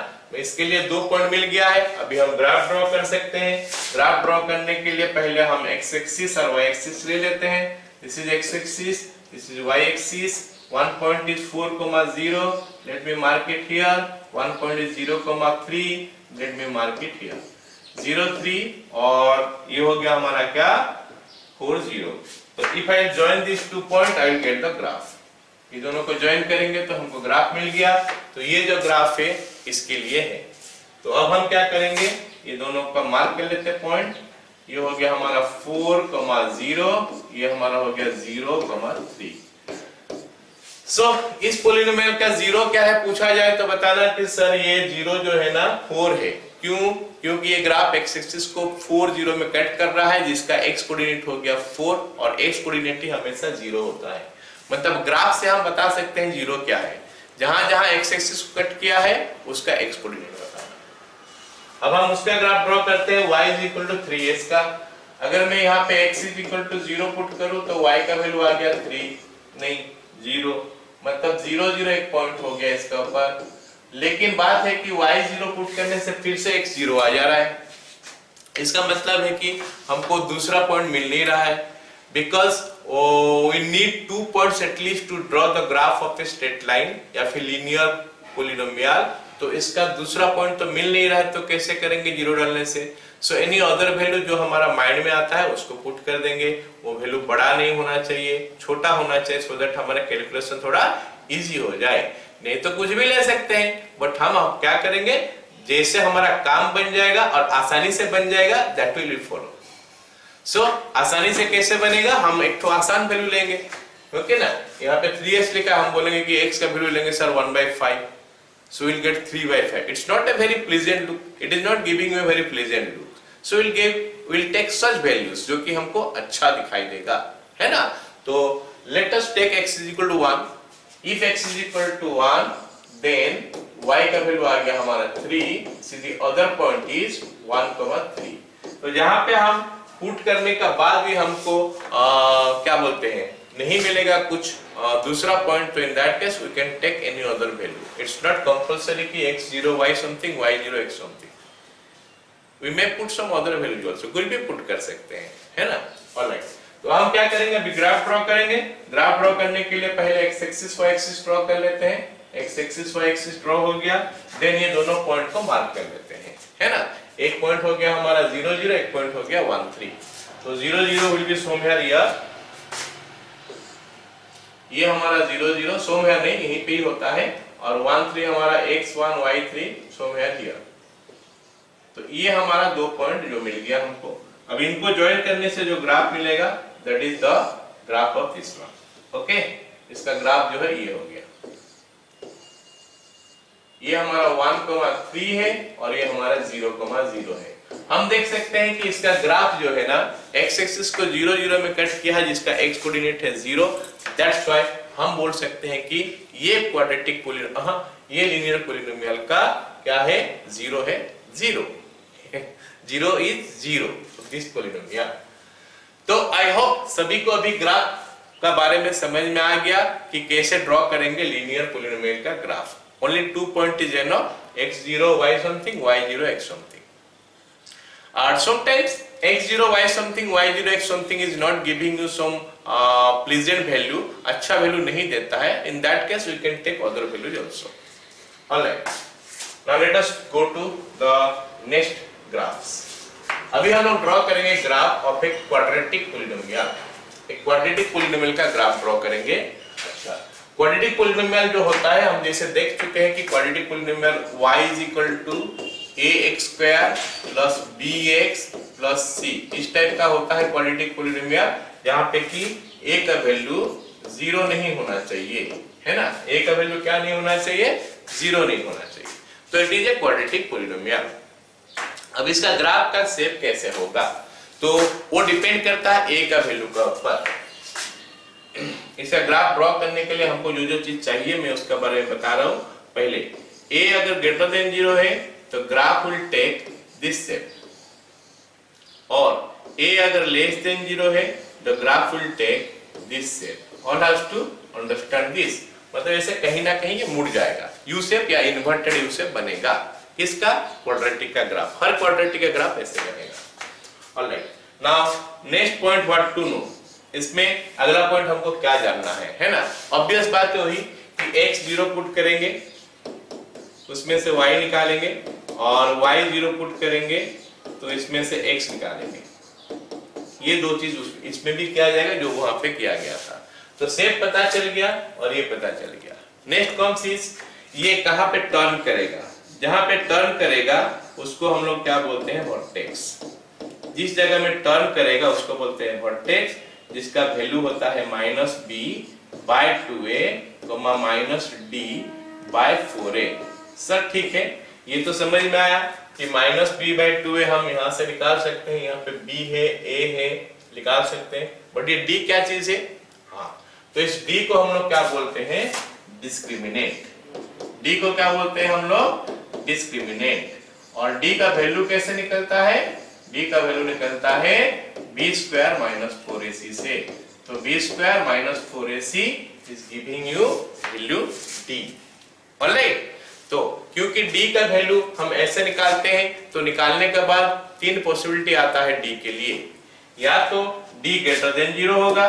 इसके लिए 2 पॉइंट मिल गया है। अभी हम ग्राफ ड्रॉ कर सकते हैं। ग्राफ ड्रॉ करने के लिए पहले हम x एक्सिस और y एक्सिस ले लेते हैं। This is x axis, this is y axis. One point is 4, 0. Let me mark it here. One point is 0, 3. Let me mark it here. 0, 3 और ये हो गया हमारा क्या? 4, 0. तो if I join these 2 points, I will get the graph. ये दोनों को ज्वाइन करेंगे तो हमको ग्राफ मिल गया। तो ये जो ग्राफ है इसके लिए है। तो अब हम क्या करेंगे? ये दोनों का मार्क कर लेते हैं पॉइंट। ये हो गया हमारा 4, 0, ये हमारा हो गया 0, 3। सो इस पॉलिनोमियल का 0 क्या है पूछा जाए तो बताना कि सर ये 0 जो है ना 4 है। क्यों? क्योंकि ये ग्राफ x एक्सिस को 4, 0 में कट कर रहा है, जिसका x कोऑर्डिनेट हो गया 4, और x कोऑर्डिनेट ही हमेशा 0 होता है। मतलब ग्राफ से हम बता सकते हैं 0 क्या है। जहां जहां x एक्सिस को कट किया है उसका x कोऑर्डिनेट बताना। अब हम उसका ग्राफ ड्रॉ करते हैं। y is equal to 3s का। अगर मैं यहाँ पे x is equal to 0 put करूं तो y का वैल्यू आ गया 3, नहीं 0, मतलब 0, 0 एक पॉइंट हो गया इसका ऊपर। लेकिन बात है कि y 0 पुट करने से फिर से x 0 आ जा रहा है। इसका मतलब है कि हमको दूसरा पॉइंट मिल नहीं रहा है, because we need 2 points at least to draw the graph of a straight line या फिर linear polynomial। तो इसका दूसरा पॉइंट तो मिल नहीं रहा है, तो कैसे करेंगे 0 डालने से? सो एनी अदर वैल्यू जो हमारा माइंड में आता है उसको पुट कर देंगे। वो वैल्यू बड़ा नहीं होना चाहिए, छोटा होना चाहिए, सो दैट हमारा कैलकुलेशन थोड़ा इजी हो जाए। नहीं तो कुछ भी ले सकते हैं, बट हम क्या करेंगे? जैसे हमारा काम बन जाएगा और आसानी से बन जाएगा, दैट विल फॉलो। सो आसानी से कैसे बनेगा? हम एक तो आसान वैल्यू लेंगे, ओके ना? यहाँ पे 3s लिखा, हम बोलेंगे कि x का वैल्यू लेंगे sir 1/5, so we'll get 3/5. It's not a very pleasant look, it is not giving you a very pleasant look, so we'll take such values जो कि हमको अच्छा दिखाई देगा, है ना? तो let us take x is equal to 1. If x is equal to 1, then y का वैल्यू आ गया हमारा 3, so the other point is 1, 3. तो जहाँ पे हम पुट करने का बाद भी हमको क्या बोलते हैं नहीं मिलेगा कुछ दूसरा पॉइंट, तो in that case we can take any other value. It's not compulsory कि x0 y something y0 x something. We may put some other value also, कुछ भी पुट कर सकते हैं, है ना. ऑलराइट, तो हम क्या करेंगे, अभी ग्राफ ड्रॉ करेंगे. ग्राफ ड्रॉ करने के लिए पहले x axis y axis draw कर लेते हैं. x axis y axis draw हो गया, देन ये दोनों पॉइंट को मार्क कर लेते हैं, है ना. एक पॉइंट हो गया हमारा 0 0, एक पॉइंट हो गया 1 3. तो 0 0 विल बी समवेयर हियर. ये हमारा 0 0 समवेयर नहीं, यहीं पे ही होता है. और 1 3 हमारा x1 y3 समवेयर हियर. तो ये हमारा दो पॉइंट जो मिल गया हमको. अब इनको ज्वाइन करने से जो ग्राफ मिलेगा that is the graph of this one. Okay, इसका ग्राफ जो है ये हो गया. ये हमारा 1,3 है और ये हमारा 0,0 है. हम देख सकते हैं कि इसका ग्राफ जो है ना x एक्सिस को 0 0 में कट किया है, जिसका x कोऑर्डिनेट है 0. दैट्स व्हाई हम बोल सकते हैं कि ये क्वाड्रेटिक ये लीनियर पॉलिनोमियल का क्या है, 0 है. 0 0 इज 0 दिस पॉलिनोमियल. तो आई होप सभी को अभी ग्राफ का बारे में समझ में आ गया कि कैसे ड्रॉ करेंगे लीनियर पॉलिनोमियल का graph. Only 2 point is you know x0 y something y0 x something. Sometimes x0 y something y0 x something is not giving you some pleasant value, अच्छा value नहीं देता है. In that case we can take other values also. Alright. Now let us go to the next graphs. अभी हम लोग ड्रॉ करेंगे ग्राफ ऑफ एक क्वाड्रेटिक पॉलिनोमियल. एक क्वाड्रेटिक पॉलिनोमियल का ग्राफ ड्रॉ करेंगे. अच्छा, क्वाड्रेटिक पॉलिनोमियल जो होता है हम जैसे देख चुके हैं कि quadratic polynomial y is equal to ax square plus bx plus c इस टाइप का होता है क्वाड्रेटिक पॉलिनोमियल, जहाँ पे कि a का वैल्यू 0 नहीं होना चाहिए, है ना. a का वैल्यू क्या नहीं होना चाहिए, 0 नहीं होना चाहिए. तो it is a quadratic polynomial. अब इसका ग्राफ का शेप कैसे होगा, तो वो डिपेंड करता है a का वैल्यू का ऊपर. इसका ग्राफ ड्रॉ करने के लिए हमको जो जो चीज चाहिए मैं उसके बारे में बता रहा हूं. पहले a अगर ग्रेटर देन 0 है तो graph will take this shape, और a अगर लेस देन 0 है तो graph will take this shape. All has to understand this. मतलब ऐसे कहीं ना कहीं ये मुड़ जाएगा, यू शेप या इन्वर्टेड यू शेप बनेगा. किसका, क्वाड्रेटिक का ग्राफ. हर क्वाड्रेटिक का ग्राफ ऐसे बनेगा. Alright, now next point what to know. इसमें अगला पॉइंट हमको क्या जानना है ना. ऑब्वियस बात है वही कि x0 पुट करेंगे, उसमें से y निकालेंगे, और y0 पुट करेंगे तो इसमें से x निकालेंगे. ये दो चीज इसमें भी किया जाएगा जो वहां पे किया गया था. तो शेप पता चल गया और ये पता चल गया. नेक्स्ट कौन सी, ये कहां पे टर्न करेगा. जहां पे टर्न करेगा उसको हम लोग क्या बोलते हैं, वर्टेक्स. जिस जगह में टर्न करेगा उसको बोलते हैं वर्टेक्स, जिसका वैल्यू होता है -b/2a, -d/4a. सर ठीक है, ये तो समझ में आया कि -b/2a हम यहां से निकाल सकते हैं. यहाँ पे b है, a है, निकाल सकते हैं. बट ये d क्या चीज है, हाँ, तो इस d को हम लोग क्या बोलते हैं, डिस्क्रिमिनेंट. d को क्या बोलते हैं हम लोग, डिस्क्रिमिनेंट. और d का वैल्यू कैसे निकलता है, d का वैल्यू निकलता है b² - 4ac से. तो b² - 4ac is giving you value d. Alright, तो क्योंकि d का वैल्यू हम ऐसे निकालते हैं तो निकालने के बाद तीन पॉसिबिलिटी आता है d के लिए. या तो d ग्रेटर देन 0 होगा,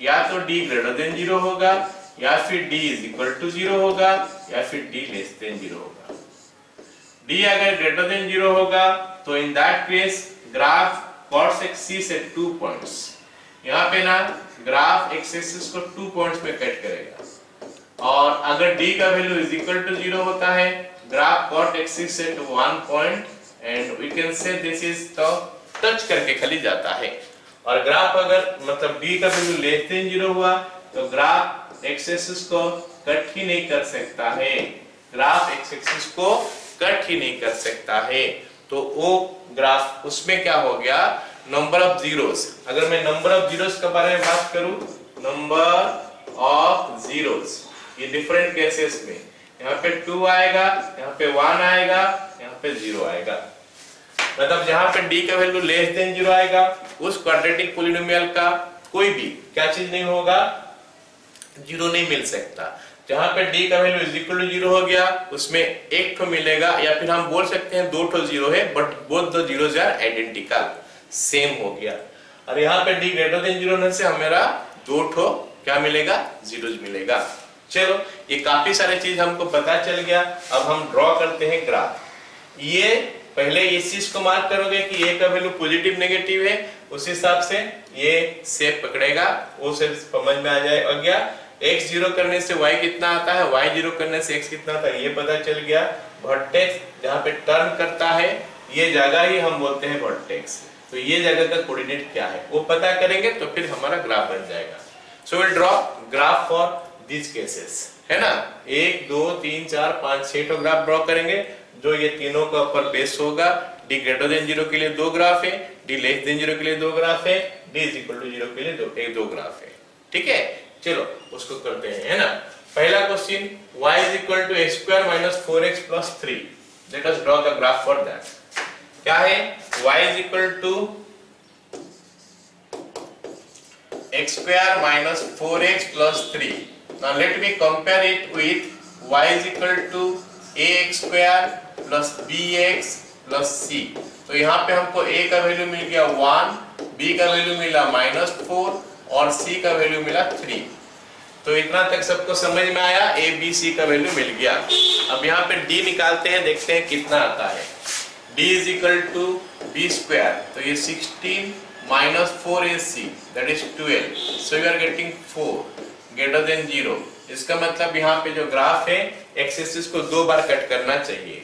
या तो d ग्रेटर देन 0 होगा, या फिर d इज इक्वल टू 0 होगा, या फिर d लेस देन 0 होगा. d अगर ग्रेटर देन 0 होगा तो in that case graph cos axis at 2 points. यहाँ पे ना ग्राफ एक्स एक्सिस को 2 पॉइंट्स में कट करेगा. और अगर d का वैल्यू इज इक्वल टू 0 होता है, graph cot axis at 1 point, and we can say this is the touch करके खाली जाता है. और ग्राफ अगर मतलब d का वैल्यू लेस देन 0 हुआ तो ग्राफ एक्स एक्सिस को कट ही नहीं कर सकता है. ग्राफ एक्स एक्सिस को कट ही नहीं कर सकता है. तो वो ग्राफ उसमें क्या हो गया, नंबर ऑफ जीरोस. अगर मैं नंबर ऑफ जीरोस के बारे में बात करूं, नंबर ऑफ जीरोस ये डिफरेंट केसेस में यहाँ पे 2 आएगा, यहाँ पे 1 आएगा, यहाँ पे 0 आएगा. मतलब जहां पे d का वैल्यू लेस देन 0 आएगा उस क्वाड्रेटिक पॉलिनोमियल का कोई भी क्या चीज नहीं होगा, 0 नहीं मिल सकता। जहां पे d का वैल्यू इज इक्वल टू 0 हो गया उसमें एक ठो मिलेगा, या फिर हम बोल सकते हैं दो ठो 0 है but both the zeros are identical, same हो गया। और यहाँ पे d ग्रेटर देन 0 होने से हमारा दो ठो क्या मिलेगा, जीरोस मिलेगा। चलो ये काफी सारे चीज हमको पता चल गया। अब हम ड्रॉ करते हैं ग्राफ। ये पहले इस चीज को मार्क करोगे कि a का वैल्यू पॉजिटिव नेगेटिव है, उस हिसाब से ये शेप पकड़ेगा, वो शेप समझ में आ जाएगा। x जीरो करने से y कितना आता है, y जीरो करने से x कितना आता है, ये पता चल गया। वर्टेक्स जहाँ पे टर्न करता है ये जगह ही हम बोलते हैं वर्टेक्स। तो ये जगह का कोऑर्डिनेट क्या है वो पता करेंगे तो फिर हमारा ग्राफ बन जाएगा। So will draw graph for this cases, है ना। 1 2 3 4 5 6 तो ग्राफ ड्रॉ करेंगे जो ये तीनों का ऊपर बेस होगा। d ग्रेटर देन 0 के लिए दो ग्राफ है, d लेस देन 0 के लिए दो ग्राफ है, d इज इक्वल टू 0 के लिए दो ग्राफ है। ठीक है, चलो उसको करते हैं, है ना। पहला question y is equal to x square minus 4x plus 3। Let us draw the graph for that. क्या है, y is equal to x square minus 4x plus 3. Now let me compare it with y is equal to ax square plus bx plus c. तो यहाँ पे हमको a का वैल्यू मिल गया 1, b का वैल्यू मिला -4 और c का वैल्यू मिला 3। तो इतना तक सबको समझ में आया, a b c का वैल्यू मिल गया। अब यहाँ पे d निकालते हैं, देखते हैं कितना आता है। d is equal to b square, तो ये 16 minus 4ac that is 12, so you are getting 4 greater than 0। इसका मतलब यहाँ पे जो ग्राफ है एक्स एक्सिस को दो बार कट करना चाहिए।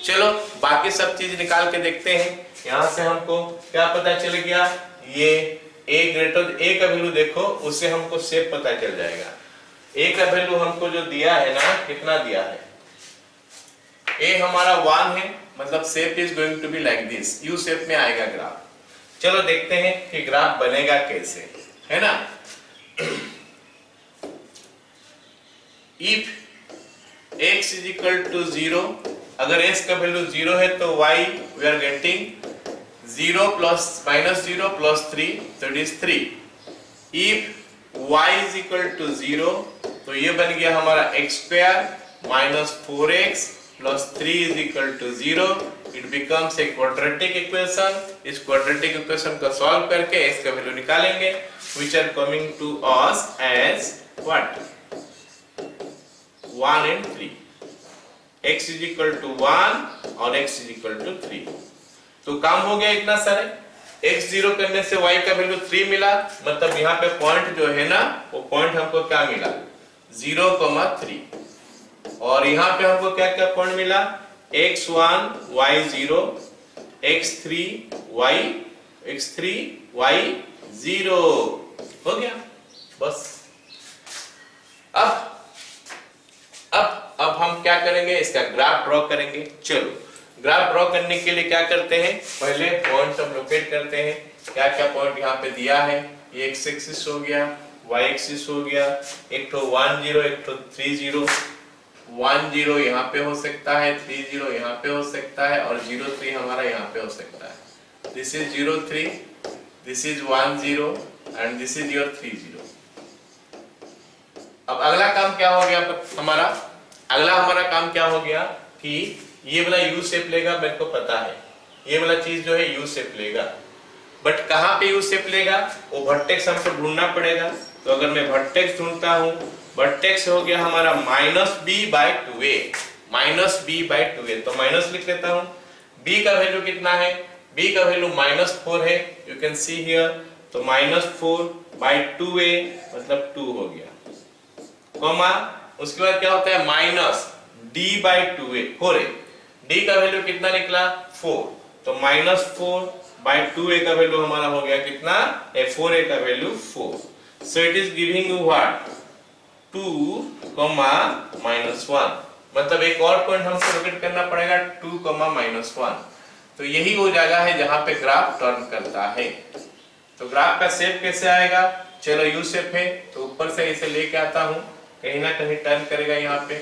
चलो बाकी सब चीज निकाल के देखते हैं। यहाँ से हमको क्या पता चल गया, ये a का वैल्यू देखो, उससे हमको शेप पता चल जाएगा। a का वैल्यू हमको जो दिया है ना, कितना दिया है, a हमारा 1 है, मतलब shape is going to be like this, U shape में आएगा ग्राफ। चलो देखते हैं कि ग्राफ बनेगा कैसे, है ना। If x is equal to 0, अगर x का वैल्यू 0 है तो y we are getting 0 plus -0 plus 3, so it is 3। if y is equal to 0 तो ये बन गया हमारा x square minus 4x plus 3 is equal to 0। It becomes a quadratic equation। इस quadratic equation को सॉल्व करके x का वैल्यू निकालेंगे, which are coming to us as what, 1 and 3। x is equal to 1 और x is equal to 3। तो काम हो गया इतना सारे। x 0 करने से y का वैल्यू 3 मिला, मतलब यहाँ पे पॉइंट जो है ना, वो पॉइंट हमको क्या मिला, 0,3। और यहाँ पे हमको क्या क्या पॉइंट मिला, x1 y0 x3 y0 हो गया बस। अब हम क्या करेंगे, इसका ग्राफ ड्रॉ करेंगे। चलो ग्राफ ड्रॉ करने के लिए क्या करते हैं, पहले पॉइंट हम लोकेट करते हैं। क्या क्या पॉइंट यहाँ पे दिया है, ये x एक्सिस हो गया, y एक्सिस हो गया, एक तो 1 0 एक तो 3 0। 1 0 यहाँ पे हो सकता है, 3 0 यहाँ पे हो सकता है और 0 3 हमारा यहाँ पे हो सकता है। This is 0 3, this is 1 0 and this is your 3 0। अब अगला काम क्या हो गया हमारा, अगला हमारा काम क्या हो गया कि ये वाला यू शेप लेगा, मेरे को पता है ये वाला चीज जो है यू शेप लेगा, बट कहाँ पे यू शेप लेगा, वो वर्टेक्स हमको ढूंढना पड़ेगा। तो अगर मैं वर्टेक्स ढूंढता हूँ, वर्टेक्स हो गया हमारा -b/2a, -b/2a, तो माइनस लिख लेता हूँ। b का वैल्यू कितना है, b का वैल्यू -4 है, यू कैन सी हियर। तो -4/2a मतलब 2 हो गया, कॉमा उसके बाद क्या होता है -d/2a, 4a, d का वैल्यू कितना निकला 4, तो -4/2a का वैल्यू हमारा हो गया कितना, 4a का value 4। So it is giving you what, 2, -1, मतलब एक और पॉइंट हमको लोकेट करना पड़ेगा 2, -1। तो यही वो जगह है जहां पे ग्राफ टर्न करता है। तो ग्राफ का शेप कैसे आएगा, चलो यू शेप है तो ऊपर से इसे लेके आता हूं, कहीं ना कहीं टर्न करेगा, यहाँ पे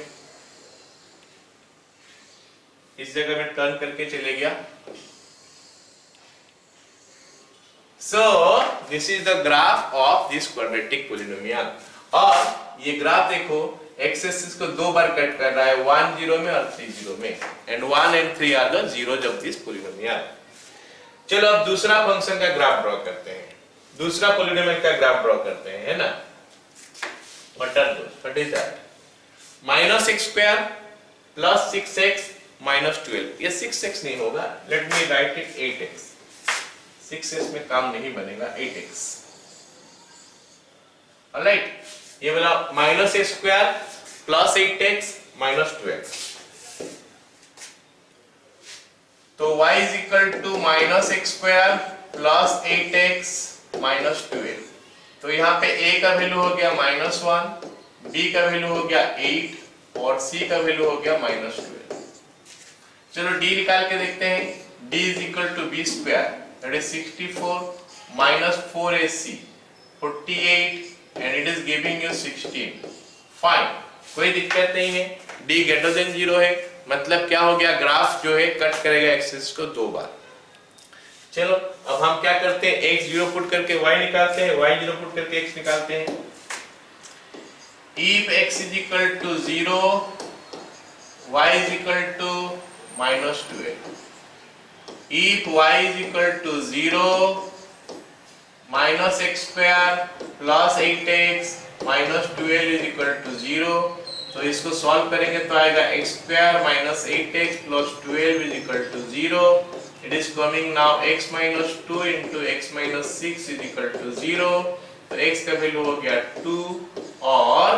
इस जगह में टर्न करके चले गया। सो this is the graph of this quadratic polynomial. और ये ग्राफ देखो एक्स एक्सिस को दो बार कट कर रहा है, 1 0 में और 3 0 में, and 1 and 3 are the zeros of this polynomial. चलो अब दूसरा फंक्शन का ग्राफ ड्रॉ करते हैं, दूसरा पोलिनोमियल का ग्राफ ड्रॉ करते हैं, है ना। What is that? -x² + 6x - 12। ये 6x नहीं होगा, let me right it 8x। 6x में काम नहीं बनेगा, 8x। ऑलराइट, ये वाला -a² + 8x - 12। तो y = -x² + 8x - 12। तो यहाँ पे a का वैल्यू हो गया -1, b का वैल्यू हो गया 8 और c का वैल्यू हो गया -12। चलो d निकाल के देखते हैं। d = b², that is 64 - 4ac 48 and it is giving you 16। Fine, कोई दिक्कत नहीं है, d > 0 है, मतलब क्या हो गया, ग्राफ जो है कट करेगा एक्सिस को दो बार। चलो अब हम क्या करते हैं, x 0 पुट करके y निकालते हैं, y 0 पुट करके x निकालते हैं। if x = 0 y = -12। if y = 0 -x² + 8x - 12 = 0। तो इसको सॉल्व करेंगे तो आएगा x² - 8x + 12 = 0। It is coming now x - 2 × x - 6 = 0। तो x का वैल्यू हो गया 2 और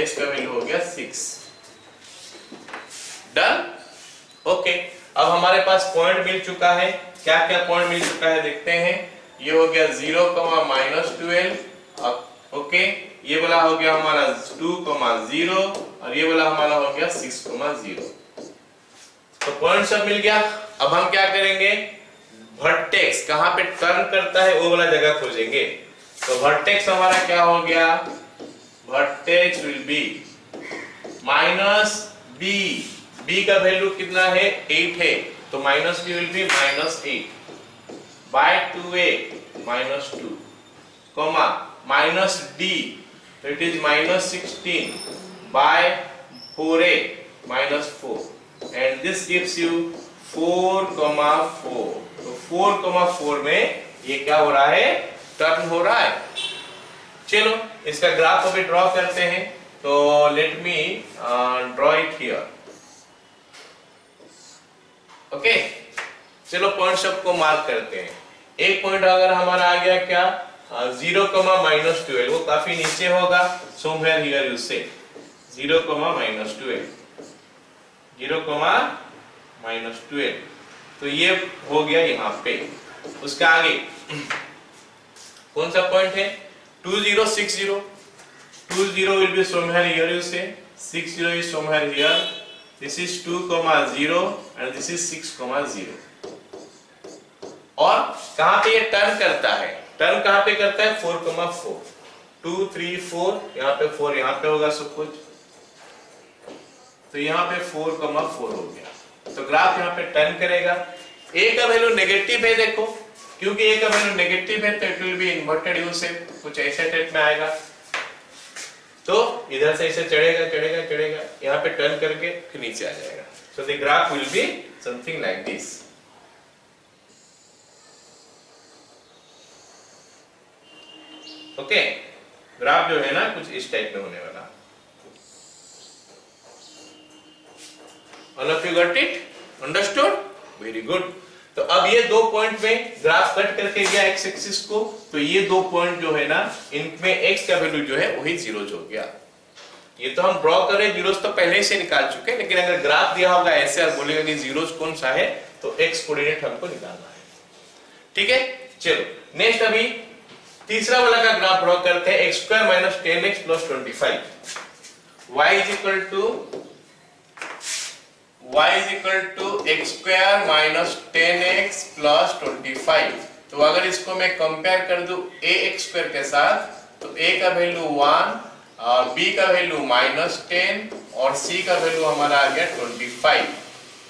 s का वैल्यू हो गया 6। Done, okay. अब हमारे पास पॉइंट मिल चुका है, क्या क्या पॉइंट मिल चुका है देखते हैं। ये हो गया 0, -12, ओके। ये वाला हो गया हमारा 2, 0 और ये वाला हमारा हो गया 6, 0। तो पॉइंट सब मिल गया। अब हम क्या करेंगे, वर्टेक्स कहां पे टर्न करता है वो वाला जगह खोजेंगे। तो वर्टेक्स हमारा क्या हो गया, vertex will be -b। b का वैल्यू कितना है, 8 है, तो -b will be -8 by 2a -2, comma -d, तो it is -16 by 4a -4, and this gives you 4, 4। तो 4, 4 में ये क्या हो रहा है, टर्न हो रहा है। चलो इसका ग्राफ अभी ड्रॉ करते हैं। तो let me draw it here, okay. चलो पॉइंट सबको मार्क करते हैं। एक पॉइंट अगर हमारा आ गया क्या, 0, -12, वो काफी नीचे होगा, somewhere here you say 0, -12, 0, -12, तो ये हो गया यहाँ पे। उसका आगे कौन सा पॉइंट है, 2 0 6 0, 2 0 will be somewhere here you say, 6 0 is somewhere here, this is 2, 0 and this is 6, 0। और कहाँ पे ये टर्न करता है, टर्न कहाँ पे करता है, 4, 4, 2 3 4, यहाँ पे 4 यहाँ पे होगा सब कुछ, तो यहाँ पे 4, 4 हो गया। तो ग्राफ यहाँ पे टर्न करेगा। a का वैल्यू नेगेटिव है, देखो क्योंकि a का वैल्यू नेगेटिव है तो it will be inverted you से, कुछ ऐसे टाइप में आएगा। तो इधर से ऐसे चढ़ेगा चढ़ेगा चढ़ेगा, यहाँ पे टर्न करके फिर नीचे आ जाएगा। So the graph will be something like this. Okay, graph जो है ना कुछ इस टाइप में होने वाला। All of you got it? Understood? Very good. तो अब ये दो पॉइंट में ग्राफ कट करके गया एक्स एक्सिस को, तो ये दो पॉइंट जो है ना इनमें एक्स का वैल्यू जो है वही जीरोज हो गया। ये तो हम ड्रॉ कर रहे, जीरोज तो पहले से निकाल चुके हैं, लेकिन अगर ग्राफ दिया होगा ऐसे और बोलेगा कि जीरोज कौन सा है, तो एक्स कोऑर्डिनेट हमको निकालना है। ठीक है, चलो नेक्स्ट अभी तीसरा वाला का ग्राफ ड्रॉ करते हैं। x² - 10x + 25, y = x² - 10x + 25। तो अगर इसको मैं कंपेयर कर दूं ax² के साथ, तो a का वैल्यू 1 और b का वैल्यू -10 और c का वैल्यू हमारा आ गया 25।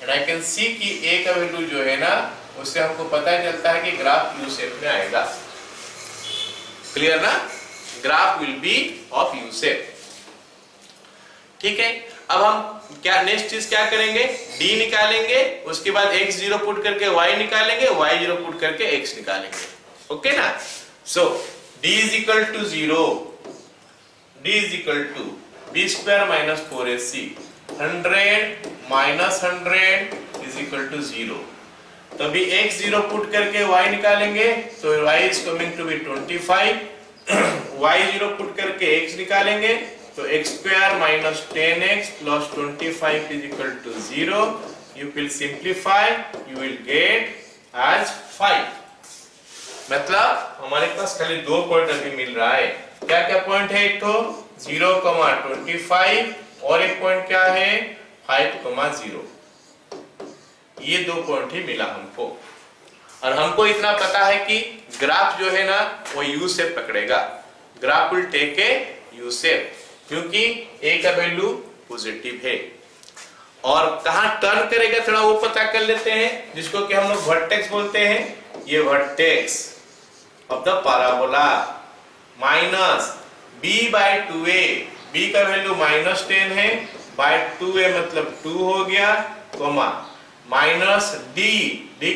एंड आई कैन सी कि a का वैल्यू जो है ना उससे हमको पता चलता है कि ग्राफ यू शेप में आएगा। क्लियर ना? Graph will be of U shape. ठीक है, अब हम क्या नेक्स्ट चीज क्या करेंगे, d निकालेंगे, उसके बाद x0 पुट करके y निकालेंगे, y0 पुट करके x निकालेंगे। ओके ना? So d is equal to 0, d is equal to b square minus 4ac, 100 minus 100 is equal to 0। तो अभी x0 पुट करके y निकालेंगे, तो y is coming to be 25, y0 put करके x निकालेंगे, तो x square minus 10x plus 25 is equal to 0। You will simplify, you will get as 5। मतलब हमारे पास खाली दो पॉइंट अभी मिल रहा है। क्या क्या पॉइंट है? एक तो 0,25 और एक पॉइंट क्या है 5,0। ये दो पॉइंट ही मिला हमको, और हमको इतना पता है कि ग्राफ जो है ना वो यू शेप पकड़ेगा। Graph will take a U shape, क्योंकि a का वैल्यू पॉजिटिव है। और कहां टर्न करेगा थोड़ा वो पता कर लेते हैं, जिसको कि हम लोग वर्टेक्स बोलते हैं। ये vertex of the parabola minus b/2a, b का वैल्यू -10 है, बाय 2a मतलब 2 हो गया, कोमा माइनस d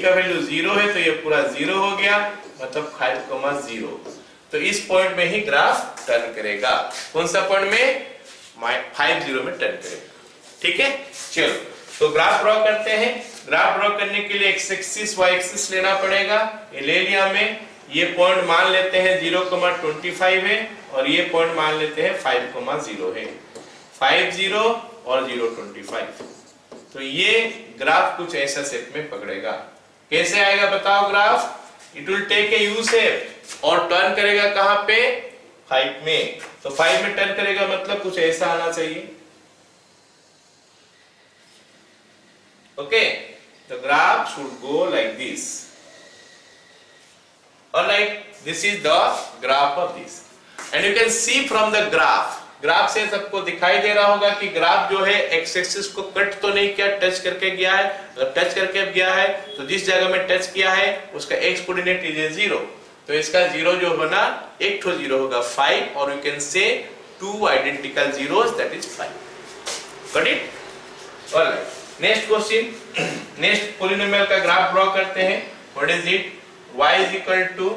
का वैल्यू 0 है, तो ये पूरा 0 हो गया, मतलब 5,0। तो इस पॉइंट में ही ग्राफ टर्न करेगा। कौन सा पॉइंट में? 50 में टर्न करेगा। ठीक है, चलो तो ग्राफ ड्रॉ करते हैं। ग्राफ ड्रॉ करने के लिए x एक्सिस y एक्सिस लेना पड़ेगा। ये ले लिया हमें। ये पॉइंट मान लेते हैं 0,25 है, और ये पॉइंट मान लेते हैं 5,0 है। 50 और 0,25। तो ये ग्राफ कुछ ऐसा शेप में पकड़ेगा। कैसे आएगा बताओ graph? It will take a U shape और टर्न करेगा कहां पे? 5 में। तो 5 में टर्न करेगा मतलब कुछ ऐसा आना चाहिए। Okay, the graph should go like this, और like this is the graph of this, and you can see from the graph. Graph से सबको दिखाई दे रहा होगा कि ग्राफ जो है एक्स एक्सिस को कट तो नहीं किया, टच करके गया है। अगर टच करके गया है तो जिस जगह में टच किया है उसका एक्स कोऑर्डिनेट इज 0, तो इसका 0 जो होना एक ठो 0 होगा 5, और you can say 2 identical zeros, that is 5। Got it? Alright, next question. Next polynomial का ग्राफ ड्रॉ करते हैं। What is it? y is equal to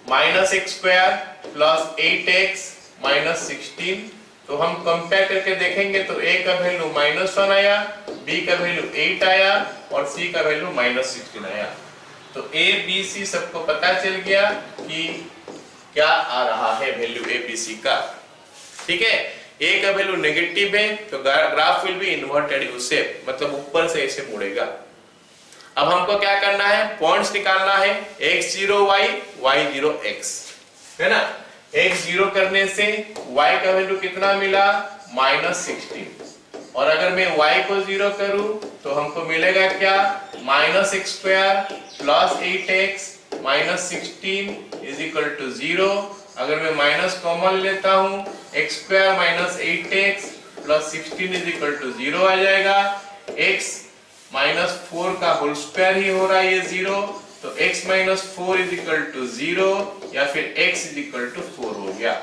-x square plus 8x minus 16। तो हम कंपेयर करके देखेंगे तो a का वैल्यू -1 आया, b का वैल्यू 8 आया, और c का वैल्यू -16 आया। तो a b c सबको पता चल गया कि क्या आ रहा है वैल्यू a b c का। ठीक है, a का वैल्यू नेगेटिव है, तो graph will be inverted U shape, मतलब ऊपर से ऐसे मुड़ेगा। अब हमको क्या करना है? पॉइंट्स निकालना है। x0 y, y0 x, है ना? x0 करने से y का वैल्यू कितना मिला? -16। और अगर मैं y को 0 करूं तो हमको मिलेगा क्या? -x square plus 8x minus 16 is equal to 0। अगर मैं माइनस कॉमन लेता हूं, x square minus 8x plus 16 is equal to 0 आ जाएगा। x -4 का होल स्क्वायर ही हो रहा है ये 0, तो x -4 इज इक्वल टू 0, या फिर x इज इक्वल टू 4 हो गया।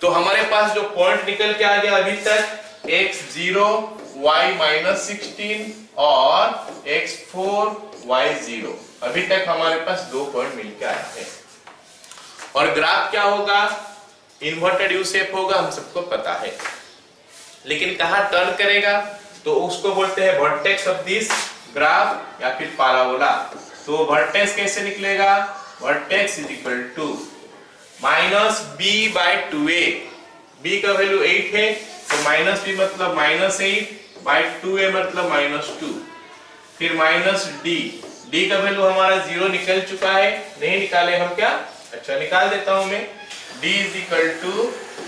तो हमारे पास जो पॉइंट निकल के आ गया अभी तक, x0 y -16 और x4 y0, अभी तक हमारे पास दो पॉइंट मिलके आया है। और ग्राफ क्या होगा? इन्वर्टेड यू शेप होगा, हम सबको पता है। लेकिन कहां टर्न करेगा? तो उसको बोलते हैं वर्टेक्स ऑफ दिस ग्राफ या फिर पैराबोला। तो वर्टेक्स कैसे निकलेगा? Vertex is equal to -b/2a। b का वैल्यू 8 है, तो -b मतलब -8/2a मतलब -2। फिर -d, d का वैल्यू हमारा 0 निकल चुका है, नहीं निकाले हम क्या? अच्छा निकाल देता हूं मैं। d is equal to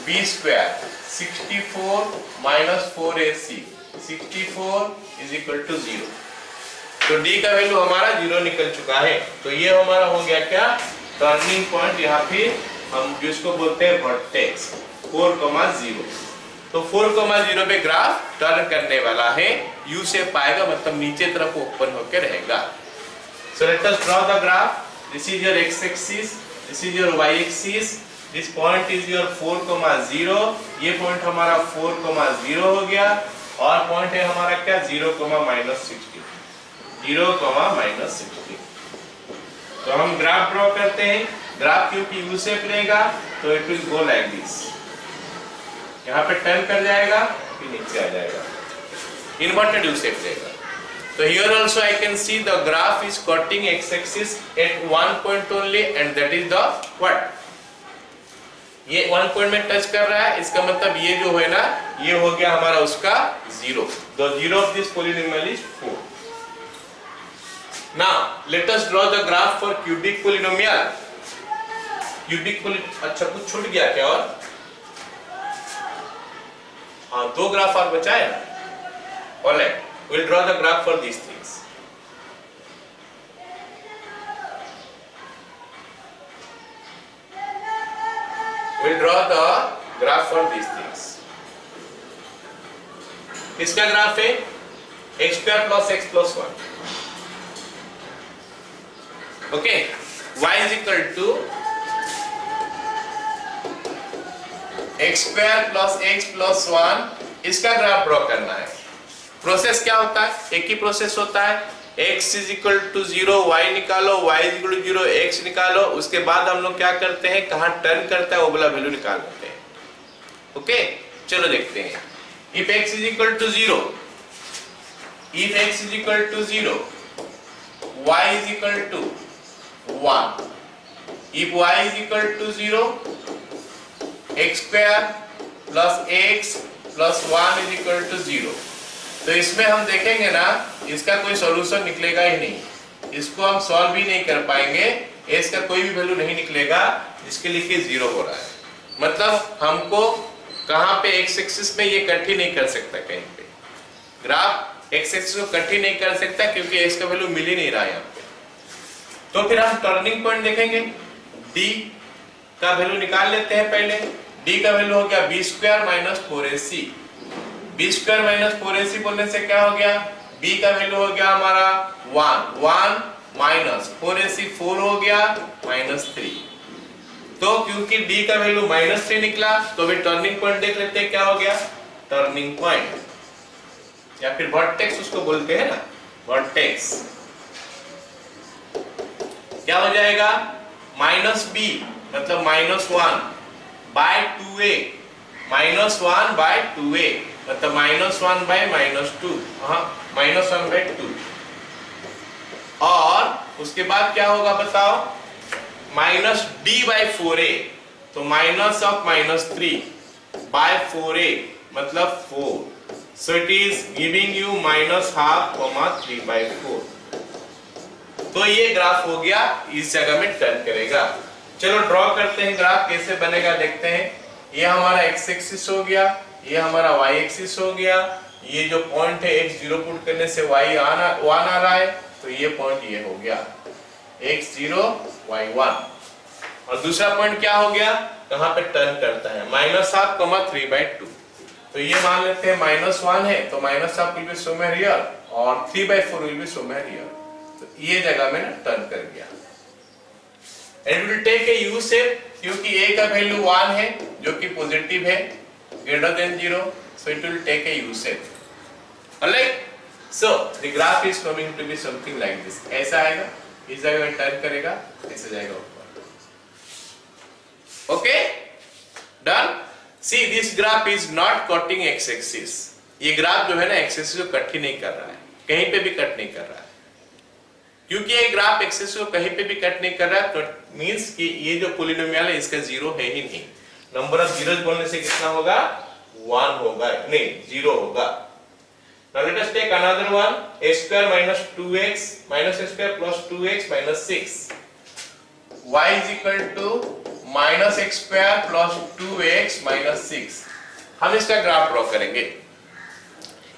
b square 64 -4ac, 64 is equal to 0। तो d का वैल्यू हमारा 0 निकल चुका है। तो ये हमारा हो गया क्या? टर्निंग पॉइंट, यहाँ फिर हम जिसको बोलते हैं वर्टेक्स 4,0। तो 4,0 पे ग्राफ टर्न करने वाला है, यू शेप पाएगा, मतलब नीचे तरफ ओपन होकर रहेगा। So let us draw the graph. this is your x axis, this is your y axis, this point is your 4,0, ये पॉइंट हमारा 4,0 हो गया और पॉइंट है हमारा क्या 0,-60, 0,-60। तो हम ग्राफ ड्रॉ करते हैं। ग्राफ क्योंकि यू शेप लेगा तो it will go like this, यहाँ पे टर्न कर जाएगा फिर नीचे आ जाएगा, इन्वर्टेड यू शेप लेगा। So here also I can see the graph is cutting x-axis at one point only, and that is the what? ये one point में टच कर रहा है, इसका मतलब ये जो है ना, ये हो गया हमारा उसका 0. The zero of this polynomial is 4. Now let us draw the graph for cubic polynomial. अच्छा कुछ छूट गया क्या? और हाँ, 2 ग्राफ और बचा है ना। Alright. We'll draw the graph for these things. We'll draw the graph for these things. किसका ग्राफ है? x square plus x plus 1. Okay. Y is equal to x square plus x plus 1. इसका ग्राफ ड्रॉ करना है। प्रोसेस क्या होता है? एक ही प्रोसेस होता है, x is equal to 0, y निकालो, y is equal to 0, x निकालो, उसके बाद हम लोग क्या करते हैं, कहां टर्न करता है वो वाला वैल्यू निकाल लेते हैं। ओके, चलो देखते हैं। If x is equal to 0, if x is equal to 0, y is equal to 1, if y is equal to 0, x square plus x plus 1 is equal to 0। तो इसमें हम देखेंगे ना, इसका कोई सॉल्यूशन निकलेगा ही नहीं, इसको हम सॉल्व भी नहीं कर पाएंगे, इसका कोई भी वैल्यू नहीं निकलेगा जिसके लिए कि 0 हो रहा है। मतलब हमको कहां पे x एक्सिस में ये कट ही नहीं कर सकता, कहीं पे ग्राफ x एक्सिस को कट ही नहीं कर सकता क्योंकि x का वैल्यू मिल ही नहीं रहा है यहाँ पे। तो फिर हम टर्निंग पॉइंट देखेंगे, d का वैल्यू निकाल लेते हैं। पहले d का वैल्यू हो गया b square minus 4ac, b square minus 4ac बोलने से क्या हो गया, b का वैल्यू हो गया हमारा 1 माइनस 4ac 4 हो गया माइनस 3। तो क्योंकि d का वैल्यू माइनस 3 निकला तो भी टर्निंग पॉइंट देख लेते हैं क्या हो गया, टर्निंग पॉइंट या फिर वर्टेक्स उसको बोलते हैं ना, वर्टेक्स क्या हो जाएगा, माइनस b मतलब minus 1 by 2a, minus 1 by 2a मतलब माइनस 1 बाय माइनस 2, हाँ माइनस 1 बाय 2। और उसके बाद क्या होगा बताओ, माइनस d बाय 4a, तो minus of minus 3 bye 4a मतलब 4, so it is giving you minus half comma 3 by 4। तो ये ग्राफ हो गया, इस जगह में टर्न करेगा। चलो ड्रॉ करते हैं, ग्राफ कैसे बनेगा देखते हैं। ये हमारा x एक्सिस हो गया, ये हमारा y एक्सिस हो गया, ये जो पॉइंट है x0 पुट करने से y 1 आ रहा है, तो ये पॉइंट ये हो गया x0 y1। और दूसरा पॉइंट क्या हो गया, कहां पे टर्न करता है, माइनस हाफ कॉमा 3/2। तो ये मान लेते हैं माइनस 1 है तो minus half will be somewhere here और 3/4 विल बी somewhere here। तो ये जगह में टर्न कर गया। It will take a U shape क्योंकि a का वैल्यू 1 है जो कि पॉजिटिव है, greater than 0, so it will take a U shape. Alright, so the graph is coming to be something like this. ऐसा आएगा, इस जगह में टर्न करेगा, ऐसे जाएगा ऊपर। Okay, done. See, this graph is not cutting x-axis. ये ग्राफ जो है ना x-axis को कट ही नहीं कर रहा है, कहीं पे भी कट नहीं कर रहा है। क्योंकि ये ग्राफ एक्सिस को कहीं पे भी कट नहीं कर रहा है, तो मींस कि ये जो पॉलिनोमियल है इसका 0 है ही नहीं। नंबर ऑफ जीरोस बोलने से कितना होगा, 1 होगा, नहीं 0 होगा। Now let us take another one, a square minus 2x minus a square plus 2x minus 6, y is equal to minus x square plus 2x minus 6। हम इसका ग्राफ ड्रॉ करेंगे।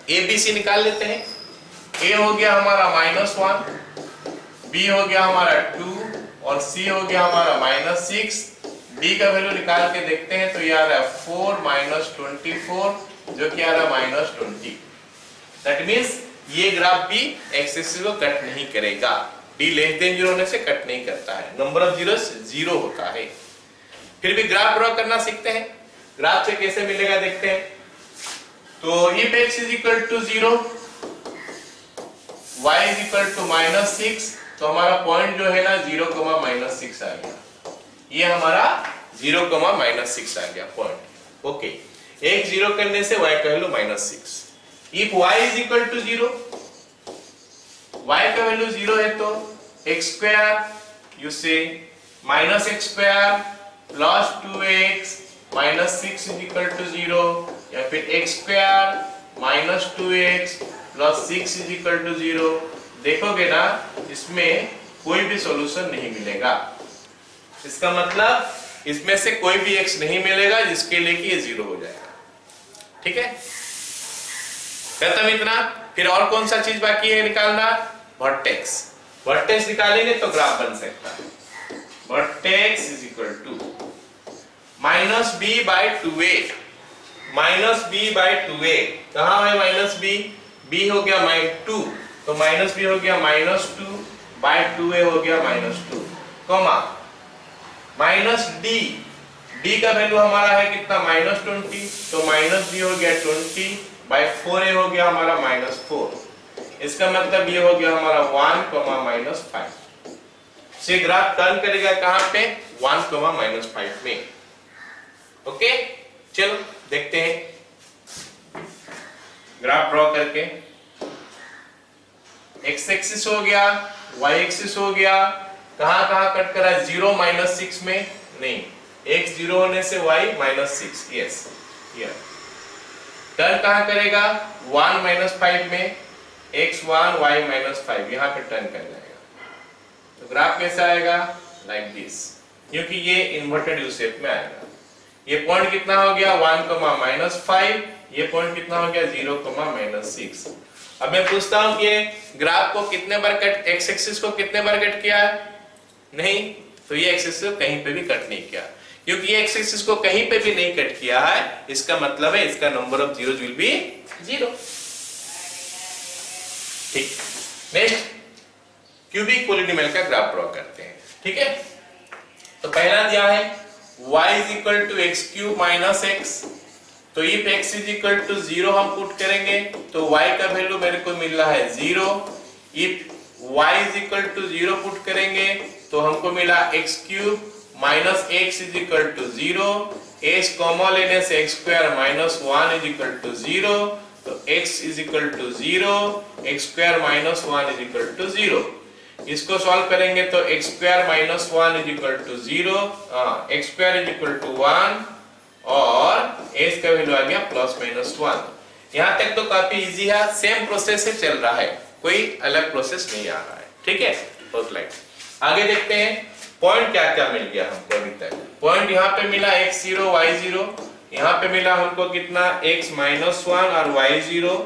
a b c निकाल लेते हैं। a हो गया हमारा -1, b हो गया हमारा 2 और c हो गया हमारा -6। d का वैल्यू निकाल के देखते हैं तो ये आ रहा है 4 माइनस 24 जो कि आ रहा है -20। दैट मींस ये ग्राफ भी एक्स एक्सिस को कट नहीं करेगा। d लेस देन 0 होने से कट नहीं करता है, नंबर ऑफ जीरोस 0 होता है। फिर भी ग्राफ ड्रॉ करना सीखते हैं, ग्राफ से कैसे मिलेगा देखते हैं। तो if x is equal to 0, y is equal to -6, तो हमारा पॉइंट जो है ना 0, -6 आ गया। ये हमारा 0, -6 आ गया पॉइंट। ओके, एक 0 करने से y का value -6। If y is equal to 0, y का वैल्यू 0 है तो x स्क्वायर यू से -x² plus 2x -6 is equal to 0, या फिर x² -2x plus 6 is equal to 0। देखोगे ना इसमें कोई भी सॉल्यूशन नहीं मिलेगा, इसका मतलब इसमें से कोई भी x नहीं मिलेगा जिसके लिए कि ये 0 हो जाएगा। ठीक है, खत्म इतना। फिर और कौन सा चीज बाकी है निकालना? वर्टेक्स। वर्टेक्स निकालेंगे तो ग्राफ बन सकता है। Vertex is equal to -b/2a, -b/2a कहां है -b? b हो गया -2, तो -b हो गया -2/2a हो गया -2, कॉमा -d, d का वैल्यू हमारा है कितना? -20, तो -b हो गया 20/4a हो गया हमारा -4। इसका मतलब ये हो गया हमारा 1, -5 से ग्राफ टर्न करेगा कहां पे? 1, -5 में। ओके, चलो देखते हैं ग्राफ ड्रॉ करके। x एक्सिस हो गया, y एक्सिस हो गया, कहां कट करा? 0, -6 में नहीं, x 0 होने से y -6, यस हियर। टर्न कहां करेगा? 1, -5 में, x1 y -5 यहां पे टर्न कर जाएगा। तो ग्राफ कैसा आएगा? लाइक दिस, क्योंकि ये इन्वर्टेड यू शेप में आएगा। ये पॉइंट कितना हो गया? 1, -5, ये पॉइंट कितना हो गया? 0, -6। अब मैं पूछता हूं कि ग्राफ को कितने बार कट, x एक्सिस को कितने बार कट किया? नहीं, तो ये एक्सिस को कहीं पे भी कट नहीं किया, क्योंकि ये x एक्सिस को कहीं पे भी नहीं कट किया है, इसका मतलब है इसका number of zeros will be 0। ठीक, नेक्स्ट क्यूबिक पॉलिनोमियल का ग्राफ ड्रॉ करते हैं। ठीक है, तो पहला दिया है y is equal to x³ - x, तो if x is equal to 0 हम पुट करेंगे तो y का वैल्यू मेरे को मिल रहा है 0। if y is equal to 0 put करेंगे तो हमको मिला x³ - x is equal to 0, x common लेने से x² - 1 is equal to 0, तो x is equal to 0, x² - 1 is equal to 0। इसको सॉल्व करेंगे तो x² - 1 is equal to 0, x² is equal to 1 और s का वैल्यू आ गया +-1। यहाँ तक तो काफी इजी है, सेम प्रोसेस से चल रहा है, कोई अलग प्रोसेस नहीं आ रहा है। ठीक है, बहुत लाइट। आगे देखते हैं पॉइंट क्या क्या मिल गया हमको अभी तक। पॉइंट यहाँ पे मिला x0 y0, यहाँ पे मिला हमको कितना? x -1 और y0,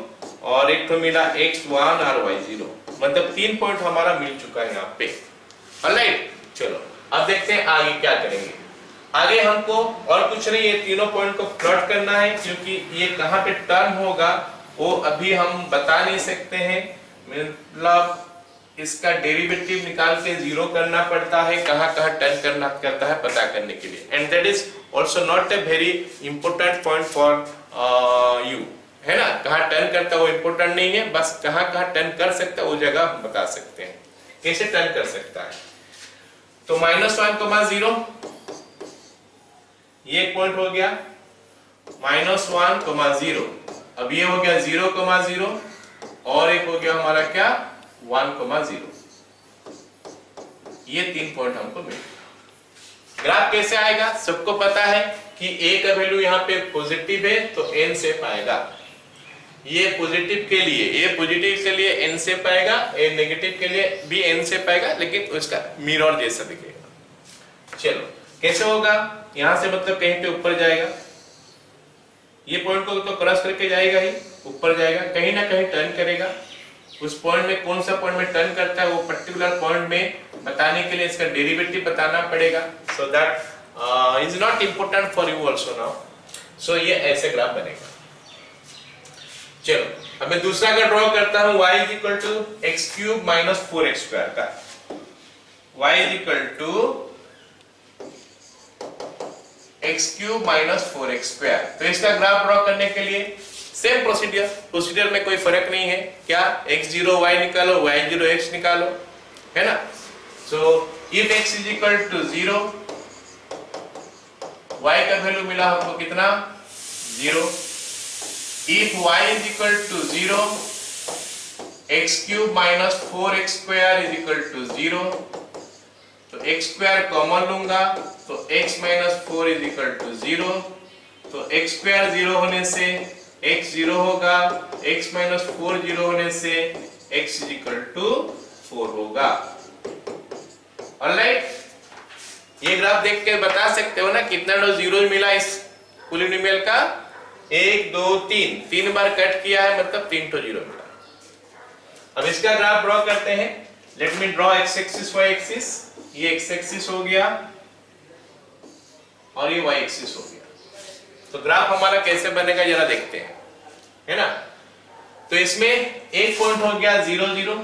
और एक तो मिला x1 और y0, मतलब 3 पॉइंट हमारा मिल चुका है यहाँ पे। ऑलराइट, चलो अब देखते हैं आगे क्या करेंगे। आगे हमको और कुछ नहीं, ये तीनों पॉइंट को प्लॉट करना है, क्योंकि ये कहाँ पे टर्न होगा वो अभी हम बता नहीं सकते हैं, मतलब इसका डेरिवेटिव निकाल के 0 करना पड़ता है, कहाँ टर्न करना करता है पता करने के लिए। And that is also not a very important point for you, है ना? कहाँ टर्न करता है वो इंपॉर्टेंट नहीं है, बस कहाँ टर्न कर सकता है वो जगह हम बता सकते हैं कैसे टर्न कर सकता है। तो -1, 0 ये पॉइंट हो गया, -1, 0। अब ये हो गया 0, 0 और एक हो गया हमारा क्या? 1, 0। ये 3 पॉइंट हमको मिल गया। ग्राफ कैसे आएगा? सबको पता है कि a का वैल्यू यहाँ पे पॉजिटिव है तो n शेप आएगा। ये पॉजिटिव के लिए, a पॉजिटिव के लिए n शेप आएगा, a नेगेटिव के लिए भी n शेप आएगा, लेकिन उसका मिरर जैसा दिखेगा। चलो कैसे होगा? यहां से मतलब कहीं पे ऊपर जाएगा, ये पॉइंट को तो क्रॉस करके जाएगा ही, ऊपर जाएगा, कहीं ना कहीं टर्न करेगा। उस पॉइंट में कौन सा पॉइंट में टर्न करता है वो पर्टिकुलर पॉइंट में बताने के लिए इसका डेरिवेटिव बताना पड़ेगा। So that is not important for you also now. सो ये ऐसे ग्राफ बनेगा। चलो अब मैं दूसरा का ड्रॉ करता हूं, y = x³ - 4x² का। y is equal to x cube minus 4x square. तो इसका ग्राफ ड्रॉ करने के लिए सेम प्रोसीजर में कोई फर्क नहीं है। क्या x0 y निकालो, y0 x निकालो, है ना। So if x is equal to 0, y का वैल्यू मिला हमको कितना 0। If y is equal to 0, x cube minus 4x square is equal to 0। तो x स्क्वायर कॉमन लूंगा तो x minus 4 is equal to 0। तो x स्क्वायर 0 होने से x 0 होगा, x माइनस 4 0 होने से x इज इक्वल टू 4 होगा। ऑलराइट, ये ग्राफ देख के बता सकते हो ना कितना जीरो मिला इस पॉलिनोमियल का। 1 2 3 बार कट किया है, मतलब 3 जीरो मिला। अब इसका ग्राफ ड्रॉ करते हैं। Let me draw x axis y axis. ये x एक्सिस हो गया और ये y एक्सिस हो गया। तो ग्राफ हमारा कैसे बनेगा जरा देखते हैं, है ना। तो इसमें एक पॉइंट हो गया 0 0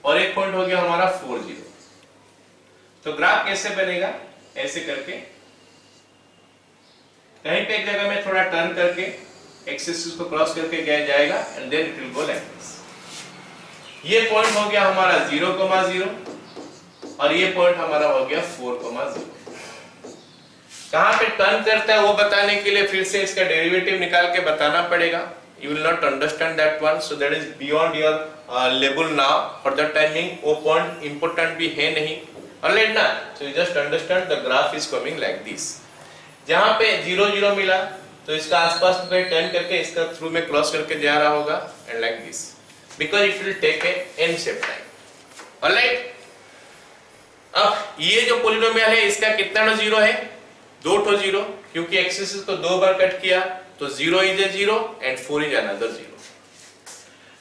और एक पॉइंट हो गया हमारा 4 0। तो ग्राफ कैसे बनेगा, ऐसे करके कहीं पे एक जगह में थोड़ा टर्न करके एक्स एक्सिस को क्रॉस करके गया जाएगा and then it will go like this. ये पॉइंट हो गया हमारा 0, 0 और ये पॉइंट हमारा हो गया 4, 0। कहां पे टर्न करता है वो बताने के लिए फिर से इसका डेरिवेटिव निकाल के बताना पड़ेगा। You will not understand that one, so that is beyond your level now. For the timing, वो point important भी है नहीं, alright ना? So you just understand the graph is coming like this. जहाँ पे 0 0 मिला तो इसका आसपास में टर्न करके इसका थ्रू में क्रॉस करके जा रहा होगा and like this, because it will take a n shape time. alright, अब ये जो पॉलिनोमियल है इसका कितना जीरो है, 2 जीरो, क्योंकि एक्सिस को 2 बार कट किया तो 0 is a 0 and 4 is another 0.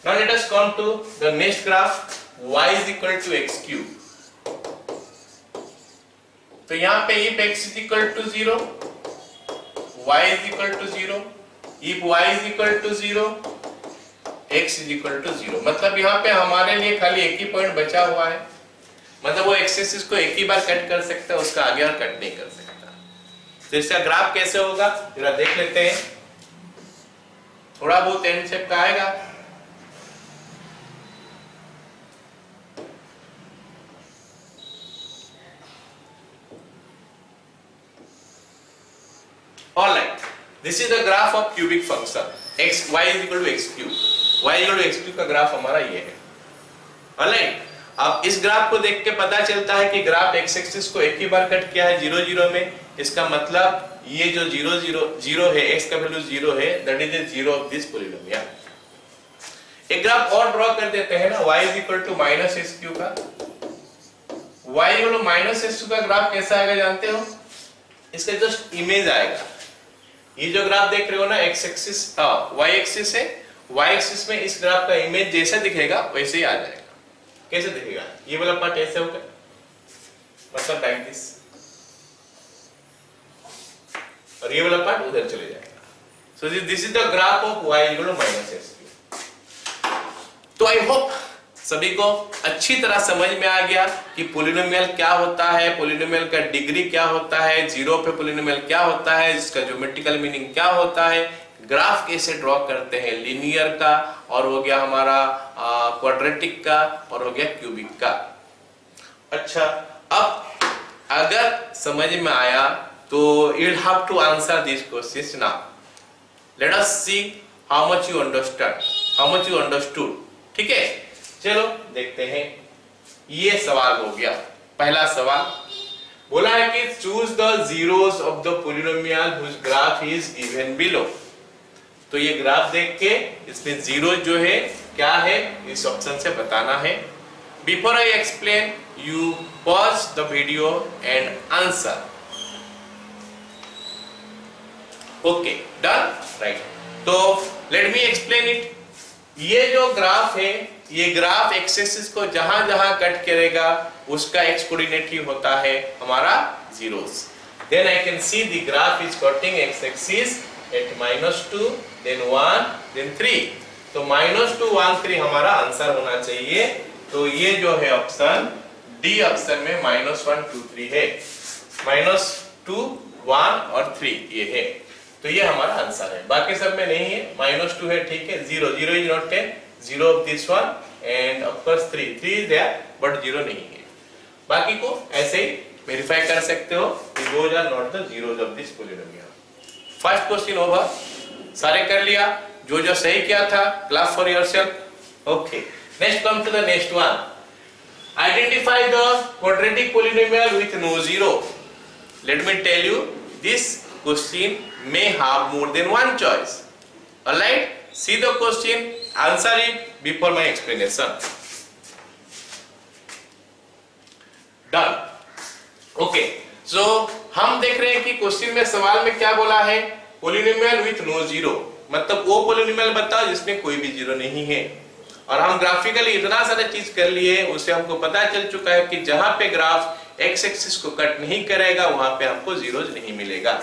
Now let us come to the next graph, y is equal to x cube. तो यहाँ पे if x is equal to 0, y is equal to 0, if y is equal to 0, x is equal to 0। मतलब यहाँ पे हमारे लिए खाली एक ही पॉइंट बचा हुआ है, मतलब वो एक्सिस को एक ही बार कट कर सकता है, उसका आगे और कट नहीं कर सकता। तो इसका ग्राफ कैसे होगा जरा देख लेते हैं। थोड़ा बहुत एन शेप का आएगा। Alright, this is the graph of cubic function x y is equal to x cube। y is equal to x cube का ग्राफ हमारा ये है। Alright, अब इस ग्राफ को देख के पता चलता है कि ग्राफ x एक्सिस को एक ही बार कट किया है 0 0 में। इसका मतलब ये जो 0 0 0 है, x का वैल्यू 0 है, that is the zero of this polynomial. एक ग्राफ और ड्रॉ कर देते हैं ना, y is equal to minus S Q का। y equal to minus S Q का ग्राफ कैसा आएगा जानते हो? इसका जस्ट इमेज आएगा। ये जो ग्राफ देख रहे हो ना, x एक्सिस y एक्सिस है, y एक्सिस में इस ग्राफ का इमेज जैसा दिखेगा वैसे ही आ जाएगा। कैसे दिखेगा? ये वाला पार्ट ऐसे होगा, मतलब लाइक दिस, और ये वाला पार्ट उधर चले जाएगा। So this is the graph of y equal to minus S Q. तो आई होप सभी को अच्छी तरह समझ में आ गया कि पॉलिनोमियल क्या होता है, पॉलिनोमियल का डिग्री क्या होता है, जीरो पे पॉलिनोमियल क्या होता है, इसका ज्योमेट्रिकल मीनिंग क्या होता है, ग्राफ कैसे ड्रॉ करते हैं, लीनियर का, और हो गया हमारा क्वाड्रेटिक का, और हो गया क्यूबिक का। अच्छा, अब अगर समझ में आया तो you'll have to answer these questions now. Let us see how much you understand, how much you understood. ठीक है, चलो देखते हैं। ये सवाल हो गया। पहला सवाल बोला है कि choose the zeros of the polynomial whose graph is given below। तो ये ग्राफ देख के इसमें जीरो जो है क्या है इस ऑप्शन से बताना है। Before I explain, you pause the video and answer. Okay, done, right. तो लेट मी एक्सप्लेन इट। ये जो ग्राफ है, ये ग्राफ एक्स एक्सिस को जहां जहां कट करेगा उसका एक्स कोऑर्डिनेट ही होता है हमारा zeros. Then I can see the graph is cutting x axis at -2, then 1, then 3। तो -2, 1, 3 हमारा आंसर होना चाहिए। तो ये जो है ऑप्शन डी ऑप्शन में -1 2 3 है, -2 1 और 3 ये है, तो ये हमारा आंसर है। बाकी सब में नहीं है, -2 है, ठीक है, 0 0 is not 10, 0 of this one and of course 3 is there but 0 नहीं है। बाकी को ऐसे ही वेरीफाई कर सकते हो कि those are not the zeros of this polynomial. First question over, सारे कर लिया, जो जो सही किया था class for yourself. Okay, next come to the next one, identify the quadratic polynomial with no zero. Let me tell you, this question may have more than one choice. Alright, see the question, answer it before my explanation. Done. Okay, so हम देख रहे हैं कि क्वेश्चन में सवाल में क्या बोला है, पॉलिनोमियल विथ नो जीरो, मतलब वो पॉलिनोमियल बताओ जिसमें कोई भी जीरो नहीं है। और हम ग्राफिकली इतना सारा चीज कर लिए, उससे हमको पता चल चुका है कि जहां पे ग्राफ एक्स एक्सिस को कट नहीं करेगा वहां पे हमको जीरोज नहीं मिलेगा।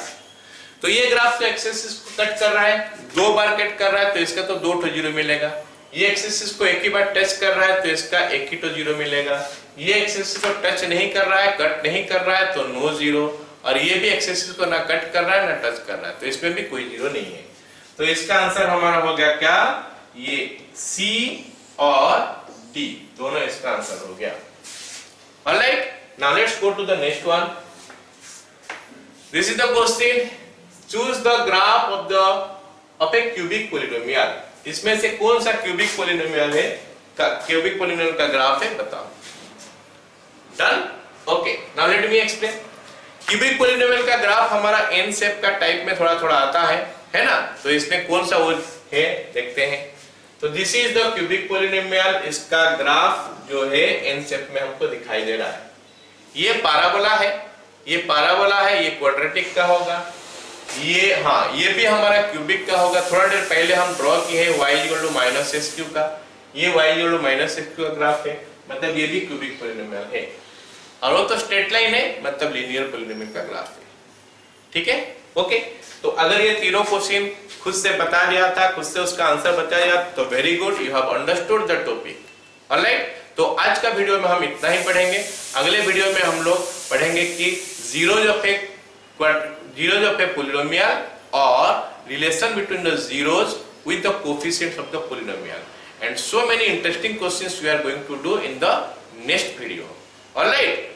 तो ये ग्राफ तो एक्स एक्सिस को कट कर रहा है, 2 बार कट कर रहा है, तो इसका तो 2 ठो जीरो मिलेगा। ये एक्स एक्सिस को एक ही बार टच कर रहा है, तो इसका एक ही तो जीरो मिलेगा। ये एक्स एक्सिस को टच नहीं कर रहा है, कट नहीं कर रहा है, तो नो जीरो। और ये भी एक्स एक्सिस को ना कट कर रहा है ना टच कर रहा है, तो इसमें भी कोई जीरो नहीं है। तो इसका आंसर हमारा हो गया क्या, ये सी और डी दोनों इसका आंसर हो गया। Alright, now let's go to the next one. This is the question, choose the graph of a cubic polynomial. इसमें से कौन सा क्यूबिक पॉलिनोमियल है, क्यूबिक पॉलिनोमियल का ग्राफ है, बताओ। Done. Okay, now let me explain. Cubic polynomial का ग्राफ हमारा एन शेप का टाइप में थोड़ा थोड़ा आता है ना, तो इसमें कौन सा वो है देखते हैं। तो this is the cubic polynomial, इसका ग्राफ जो है एन शेप में हमको दिखाई दे रहा है। ये पैराबोला है, ये पैराबोला है, ये क्वाड्रेटिक का होगा, ये हाँ ये भी हमारा क्यूबिक का होगा। थोड़ा देर पहले हम ड्रॉ किए हैं y = -sq का, ये y = -sq का ग्राफ है, मतलब ये भी क्यूबिक पॉलिनोमियल है। और वो तो स्ट्रेट लाइन है, मतलब लीनियर पॉलिनोमियल का ग्राफ है, ठीक है। ओके, तो अगर ये तीनों क्वेश्चन खुद से बता दिया था, खुद से उसका आंसर बता दिया, तो very good, you have understood the topic. Alright, तो आज का वीडियो में हम इतना ही पढ़ेंगे। अगले वीडियो में हम लोग पढ़ेंगे कि जीरोज ऑफ ए पॉलिनोमियल और relation between the zeros with the coefficients of the polynomial, and so many interesting questions we are going to do in the next video. All right.